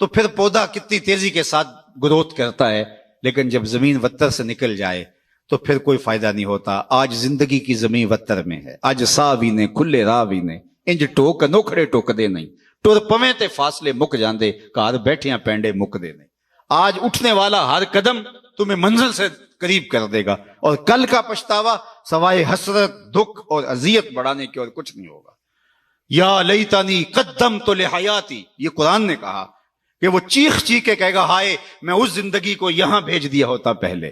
تو پھر پودا کتنی تیزی کے ساتھ گروتھ کرتا ہے، لیکن جب زمین وتر سے نکل جائے تو پھر کوئی فائدہ نہیں ہوتا۔ آج زندگی کی زمین وتر میں ہے، آج ساوی نے کھلے راوی نے انج ٹوک نوکھڑے ٹوک دے نہیں، ٹر پویں تے فاصلے مک جاندے، گھر بیٹھیاں پینڈے مک دے نہیں۔ آج اٹھنے والا ہر قدم تمہیں منزل سے قریب کر دے گا، اور کل کا پچھتاوا سوائے حسرت، دکھ اور اذیت بڑھانے کے اور کچھ نہیں ہوگا۔ یا لیتنی قدمت لحیاتی، یہ قرآن نے کہا کہ وہ چیخ چیخ کے کہے گا ہائے میں اس زندگی کو یہاں بھیج دیا ہوتا پہلے،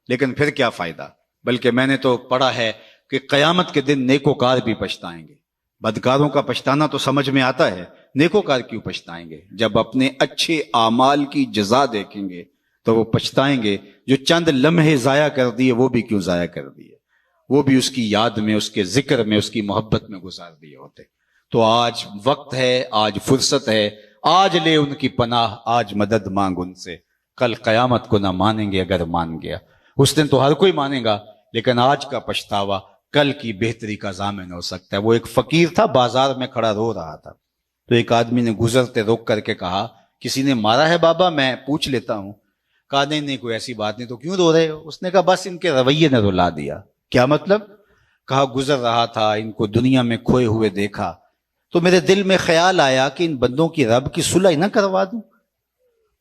لیکن پھر کیا فائدہ۔ بلکہ میں نے تو پڑھا ہے کہ قیامت کے دن نیکوکار بھی پچھتائیں گے۔ بدکاروں کا پچھتانا تو سمجھ میں آتا ہے، نیکوکار کیوں پچھتائیں گے؟ جب اپنے اچھے اعمال کی جزا دیکھیں گے تو وہ پچھتائیں گے۔ جو چند لمحے ضائع کر دیے وہ بھی کیوں ضائع کر دیے، وہ بھی اس کی یاد میں، اس کے ذکر میں، اس کی محبت میں گزار دیے ہوتے۔ تو آج وقت ہے، آج فرصت ہے، آج لے ان کی پناہ، آج مدد مانگ ان سے۔ کل قیامت کو نہ مانیں گے اگر مان گیا، اس دن تو ہر کوئی مانے گا، لیکن آج کا پچھتاوا کل کی بہتری کا ضامن ہو سکتا ہے۔ وہ ایک فقیر تھا، بازار میں کھڑا رو رہا تھا، تو ایک آدمی نے گزرتے روک کر کے کہا کسی نے مارا ہے بابا؟ میں پوچھ لیتا ہوں۔ کہا نہیں کوئی ایسی بات نہیں، تو کیوں رو رہے ہو؟ اس نے کہا بس ان کے رویے نے رلا دیا۔ کیا مطلب؟ کہا گزر رہا تھا، ان کو دنیا میں کھوئے ہوئے دیکھا تو میرے دل میں خیال آیا کہ ان بندوں کی رب کی صلح نہ کروا دوں۔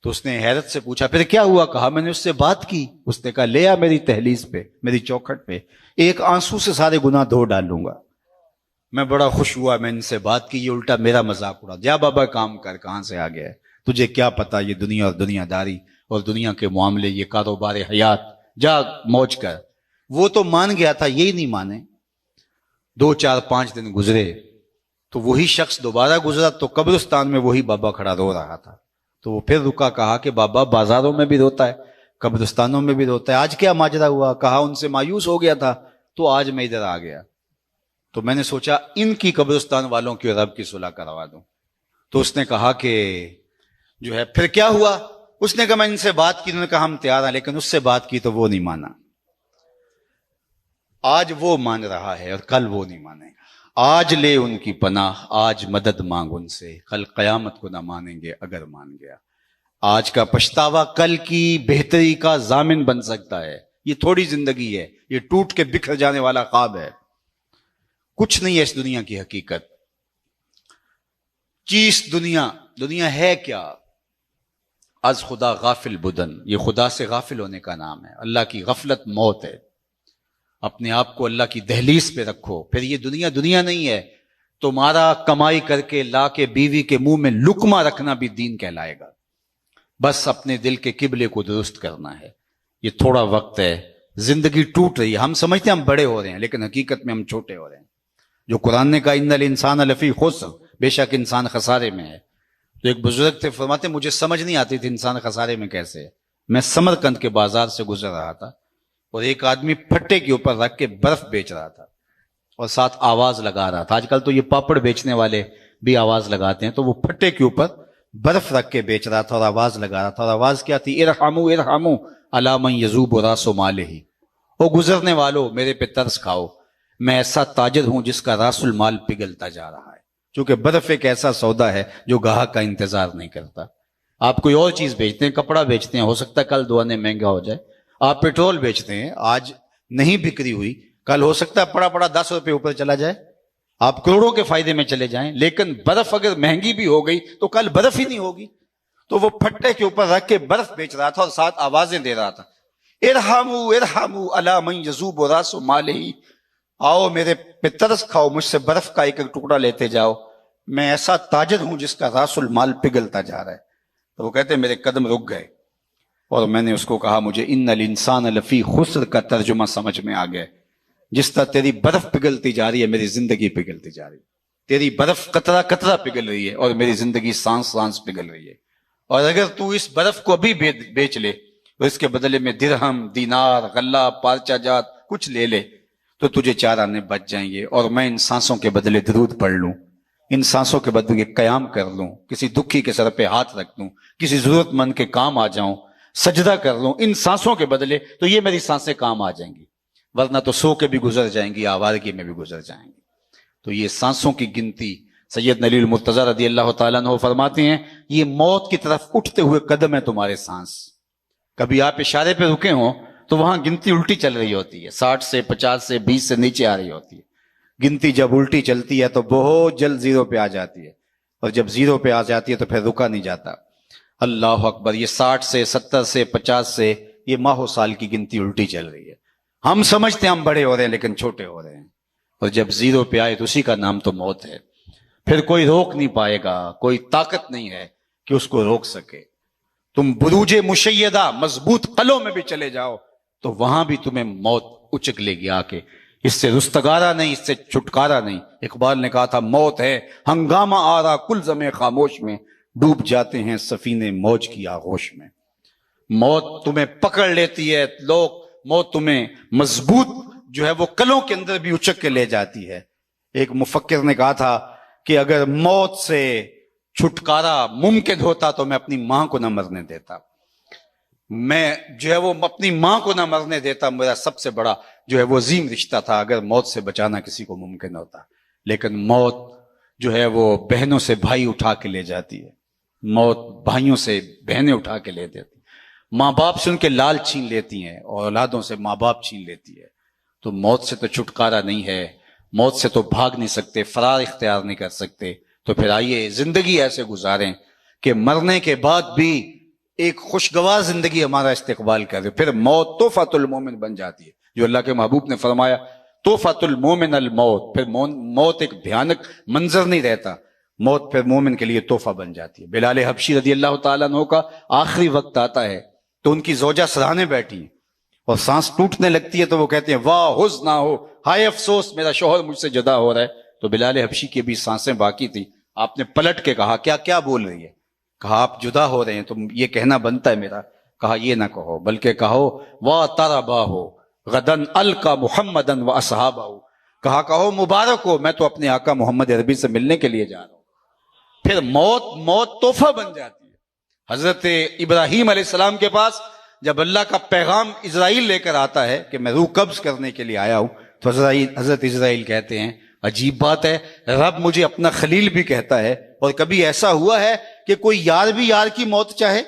تو اس نے حیرت سے پوچھا پھر کیا ہوا؟ کہا میں نے اس سے بات کی۔ اس نے کہا لے آ میری دہلیز پہ، میری چوکھٹ پہ، ایک آنسو سے سارے گناہ دھو ڈالوں گا۔ میں بڑا خوش ہوا، میں ان سے بات کی، یہ الٹا میرا مذاق اڑا۔ جا بابا کام کر، کہاں سے آ گیا ہے تجھے کیا پتا یہ دنیا اور دنیا داری اور دنیا کے معاملے، یہ کاروبار حیات، جا موج کر۔ وہ تو مان گیا تھا، یہی نہیں مانے۔ 2 4 5 دن گزرے تو وہی شخص دوبارہ گزرا تو قبرستان میں وہی بابا کھڑا رو رہا تھا۔ تو وہ پھر رکا، کہا کہ بابا بازاروں میں بھی روتا ہے، قبرستانوں میں بھی روتا ہے، آج کیا ماجرا ہوا؟ کہا ان سے مایوس ہو گیا تھا تو آج میں ادھر آ گیا، تو میں نے سوچا ان کی قبرستان والوں کی رب کی صلح کروا دوں۔ تو اس نے کہا کہ جو ہے پھر کیا ہوا؟ اس نے کہا میں ان سے بات کی، انہوں نے کہا ہم تیار ہیں، لیکن اس سے بات کی تو وہ نہیں مانا۔ آج وہ مان رہا ہے اور کل وہ نہیں مانے گا۔ آج لے ان کی پناہ، آج مدد مانگ ان سے، کل قیامت کو نہ مانیں گے اگر مان گیا۔ آج کا پچھتاوا کل کی بہتری کا ضامن بن سکتا ہے۔ یہ تھوڑی زندگی ہے، یہ ٹوٹ کے بکھر جانے والا خواب ہے، کچھ نہیں ہے اس دنیا کی حقیقت۔ چیز دنیا ہے کیا؟ از خدا غافل بدن، یہ خدا سے غافل ہونے کا نام ہے۔ اللہ کی غفلت موت ہے۔ اپنے آپ کو اللہ کی دہلیز پہ رکھو، پھر یہ دنیا نہیں ہے۔ تمہارا کمائی کر کے لا کے بیوی کے منہ میں لقمہ رکھنا بھی دین کہلائے گا۔ بس اپنے دل کے قبلے کو درست کرنا ہے۔ یہ تھوڑا وقت ہے، زندگی ٹوٹ رہی ہے، ہم سمجھتے ہیں ہم بڑے ہو رہے ہیں، لیکن حقیقت میں ہم چھوٹے ہو رہے ہیں۔ جو قرآن نے کہا ان الانسان لفی خسر، بے شک انسان خسارے میں ہے۔ تو ایک بزرگ تھے، فرماتے مجھے سمجھ نہیں آتی تھی انسان خسارے میں کیسے ہے۔ میں سمرقند کے بازار سے گزر رہا تھا اور ایک آدمی پھٹے کے اوپر رکھ کے برف بیچ رہا تھا اور ساتھ آواز لگا رہا تھا۔ آج کل تو یہ پاپڑ بیچنے والے بھی آواز لگاتے ہیں، تو وہ پھٹے کے اوپر برف رکھ کے بیچ رہا تھا اور آواز لگا رہا تھا، اور آواز کیا تھی؟ ارحموا ارحموا علی من یذوب راس مالہ، او گزرنے والو میرے پہ ترس کھاؤ، میں ایسا تاجر ہوں جس کا راس المال پگھلتا جا رہا ہے۔ چونکہ برف ایک ایسا سودا ہے جو گاہک کا انتظار نہیں کرتا۔ آپ کوئی اور چیز بیچتے ہیں، کپڑا بیچتے ہیں، ہو سکتا ہے کل دو آنے مہنگا ہو جائے۔ آپ پیٹرول بیچتے ہیں، آج نہیں بکری ہوئی، کل ہو سکتا ہے پڑا 10 روپے اوپر چلا جائے، آپ کروڑوں کے فائدے میں چلے جائیں، لیکن برف اگر مہنگی بھی ہو گئی تو کل برف ہی نہیں ہوگی۔ تو وہ پھٹے کے اوپر رکھ کے برف بیچ رہا تھا اور ساتھ آوازیں دے رہا تھا، ارحمو ارحمو علی من یذوب راس مالہ، آؤ میرے پہ ترس کھاؤ، مجھ سے برف کا ایک ایک ٹکڑا لیتے جاؤ، میں ایسا تاجر ہوں جس کا راس المال پگھلتا جا رہا ہے۔ تو وہ کہتے ہیں میرے قدم رک گئے، اور میں نے اس کو کہا مجھے ان الانسان لفی خسر کا ترجمہ سمجھ میں آ گیا، جس طرح تیری برف پگھلتی جا رہی ہے میری زندگی پگھلتی جا رہی ہے، تیری برف قطرہ قطرہ پگھل رہی ہے اور میری زندگی سانس سانس پگھل رہی ہے، اور اگر تو اس برف کو ابھی بیچ لے اور اس کے بدلے میں درہم دینار غلہ پارچہ جات کچھ لے لے تو تجھے 4 آنے بچ جائیں گے، اور میں ان سانسوں کے بدلے درود پڑھ لوں، ان سانسوں کے بدلے قیام کر لوں، کسی دکھی کے سر پہ ہاتھ رکھ دوں، کسی ضرورت مند کے کام آ جاؤں، سجدہ کر لوں ان سانسوں کے بدلے، تو یہ میری سانسیں کام آ جائیں گی، ورنہ تو سو کے بھی گزر جائیں گی، آوارگی میں بھی گزر جائیں گی۔ تو یہ سانسوں کی گنتی سید علی المرتضیٰ رضی اللہ تعالیٰ عنہ فرماتے ہیں یہ موت کی طرف اٹھتے ہوئے قدم ہے تمہارے سانس۔ کبھی آپ اشارے پہ رکے ہوں تو وہاں گنتی الٹی چل رہی ہوتی ہے، 60 سے 50 سے 20 سے نیچے آ رہی ہوتی ہے، گنتی جب الٹی چلتی ہے تو بہت جلد 0 پہ آ جاتی ہے، اور جب 0 پہ آ جاتی ہے تو پھر رکا نہیں جاتا۔ اللہ اکبر، یہ 60 سے 70 سے 50 سے یہ ماہ و سال کی گنتی الٹی چل رہی ہے، ہم سمجھتے ہیں ہم بڑے ہو رہے ہیں لیکن چھوٹے ہو رہے ہیں، اور جب 0 پہ آئے تو اسی کا نام تو موت ہے، پھر کوئی روک نہیں پائے گا، کوئی طاقت نہیں ہے کہ اس کو روک سکے۔ تم بروج مشیدہ مضبوط قلعوں میں بھی چلے جاؤ تو وہاں بھی تمہیں موت اچک لے گی آ کے، اس سے رستگارا نہیں، اس سے چھٹکارا نہیں۔ اقبال نے کہا تھا موت ہے ہنگامہ آرا کلزم خاموش میں، ڈوب جاتے ہیں سفینے موج کی آغوش میں۔ موت تمہیں پکڑ لیتی ہے، موت تمہیں مضبوط جو ہے وہ قلعوں کے اندر بھی اچک کے لے جاتی ہے۔ ایک مفکر نے کہا تھا کہ اگر موت سے چھٹکارا ممکن ہوتا تو میں اپنی ماں کو نہ مرنے دیتا، میں جو ہے وہ اپنی ماں کو نہ مرنے دیتا، میرا سب سے بڑا جو ہے وہ عظیم رشتہ تھا اگر موت سے بچانا کسی کو ممکن ہوتا، لیکن موت جو ہے وہ بہنوں سے بھائی اٹھا کے لے جاتی ہے، موت بھائیوں سے بہنیں اٹھا کے لے دیتی، ماں باپ سے ان کے لال چھین لیتی ہیں اور اولادوں سے ماں باپ چھین لیتی ہے۔ تو موت سے تو چھٹکارا نہیں ہے، موت سے تو بھاگ نہیں سکتے، فرار اختیار نہیں کر سکتے، تو پھر آئیے زندگی ایسے گزاریں کہ مرنے کے بعد بھی ایک خوشگوار زندگی ہمارا استقبال کرے۔ پھر موت تحفۃ المومن بن جاتی ہے، جو اللہ کے محبوب نے فرمایا تحفۃ المومن الموت، پھر موت ایک بھیانک منظر نہیں رہتا، موت پھر مومن کے لیے تحفہ بن جاتی ہے۔ بلال حبشی رضی اللہ تعالیٰ عنہ کا آخری وقت آتا ہے تو ان کی زوجہ سراہنے بیٹھی اور سانس ٹوٹنے لگتی ہے تو وہ کہتے ہیں واہ حزن نہ ہو، ہائے افسوس میرا شوہر مجھ سے جدا ہو رہا ہے۔ تو بلال حبشی کی بھی سانسیں باقی تھی، آپ نے پلٹ کے کہا کیا بول رہی ہے؟ کہا آپ جدا ہو رہے ہیں تو یہ کہنا بنتا ہے میرا۔ کہا یہ نہ کہو بلکہ کہو وا تربا ہو غدن القا محمدن و اصحابہ، کہو مبارک ہو میں تو اپنے آقا محمد عربی سے ملنے کے لیے جا رہا ہوں۔ پھر موت تحفہ بن جاتی ہے۔ حضرت ابراہیم علیہ السلام کے پاس جب اللہ کا پیغام اسرائیل لے کر آتا ہے کہ میں روح قبض کرنے کے لیے آیا ہوں، تو حضرت اسرائیل کہتے ہیں عجیب بات ہے، رب مجھے اپنا خلیل بھی کہتا ہے، اور کبھی ایسا ہوا ہے کہ کوئی یار بھی یار کی موت چاہے؟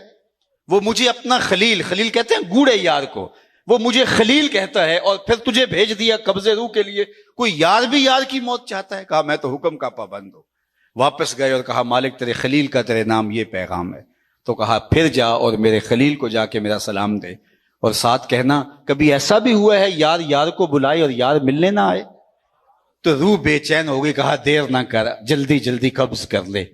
وہ مجھے اپنا خلیل کہتے ہیں گوڑے یار کو، وہ مجھے خلیل کہتا ہے اور پھر تجھے بھیج دیا قبضے روح کے لیے، کوئی یار بھی یار کی موت چاہتا ہے؟ کہا میں تو حکم کا پابند ہوں۔ واپس گئے اور کہا مالک تیرے خلیل کا تیرے نام یہ پیغام ہے۔ تو کہا پھر جا اور میرے خلیل کو جا کے میرا سلام دے، اور ساتھ کہنا کبھی ایسا بھی ہوا ہے یار کو بلائے اور یار ملنے نہ آئے؟ تو روح بے چین ہو گئی، کہا دیر نہ کر، جلدی قبض کر لے۔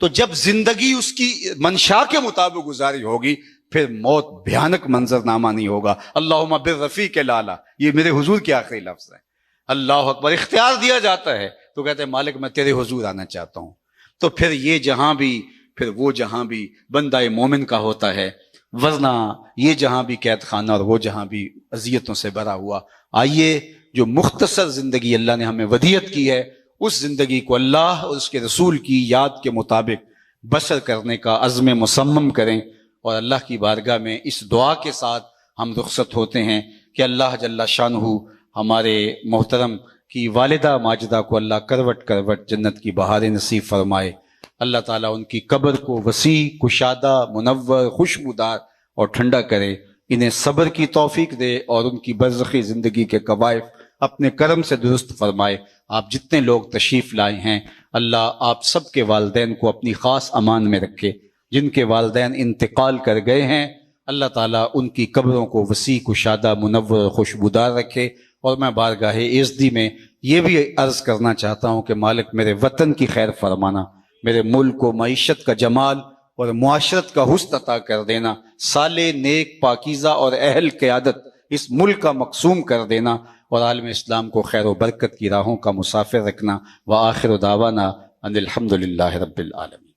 تو جب زندگی اس کی منشا کے مطابق گزاری ہوگی پھر موت بھیانک منظر نامہ نہیں ہوگا۔ اللہم بالرفیق الاعلی، یہ میرے حضور کے آخری لفظ ہیں۔ اللہ اکبر، اختیار دیا جاتا ہے تو کہتے ہیں مالک میں تیرے حضور آنا چاہتا ہوں۔ تو پھر یہ جہاں بھی پھر وہ جہاں بھی بندہ مومن کا ہوتا ہے، ورنہ یہ جہاں بھی قید خانہ اور وہ جہاں بھی اذیتوں سے بھرا ہوا۔ آئیے جو مختصر زندگی اللہ نے ہمیں ودیعت کی ہے اس زندگی کو اللہ اور اس کے رسول کی یاد کے مطابق بسر کرنے کا عزم مصمم کریں، اور اللہ کی بارگاہ میں اس دعا کے ساتھ ہم رخصت ہوتے ہیں کہ اللہ جل شانہ ہمارے محترم کی والدہ ماجدہ کو اللہ کروٹ کروٹ جنت کی بہاریں نصیب فرمائے، اللہ تعالیٰ ان کی قبر کو وسیع کشادہ منور خوشبودار اور ٹھنڈا کرے، انہیں صبر کی توفیق دے اور ان کی برزخی زندگی کے قوائف اپنے کرم سے درست فرمائے۔ آپ جتنے لوگ تشریف لائے ہیں اللہ آپ سب کے والدین کو اپنی خاص امان میں رکھے، جن کے والدین انتقال کر گئے ہیں، اللہ تعالیٰ ان کی قبروں کو وسیع کشادہ، منور، خوشبودار رکھے۔ اور میں بارگاہ عزتی میں یہ بھی عرض کرنا چاہتا ہوں کہ مالک میرے وطن کی خیر فرمانا، میرے ملک کو معیشت کا جمال اور معاشرت کا حسن عطا کر دینا، صالح، نیک، پاکیزہ اور اہل قیادت اس ملک کا مقسوم کر دینا، اور عالم اسلام کو خیر و برکت کی راہوں کا مسافر رکھنا۔ وآخر دعوانا ان الحمد للہ رب العالمین۔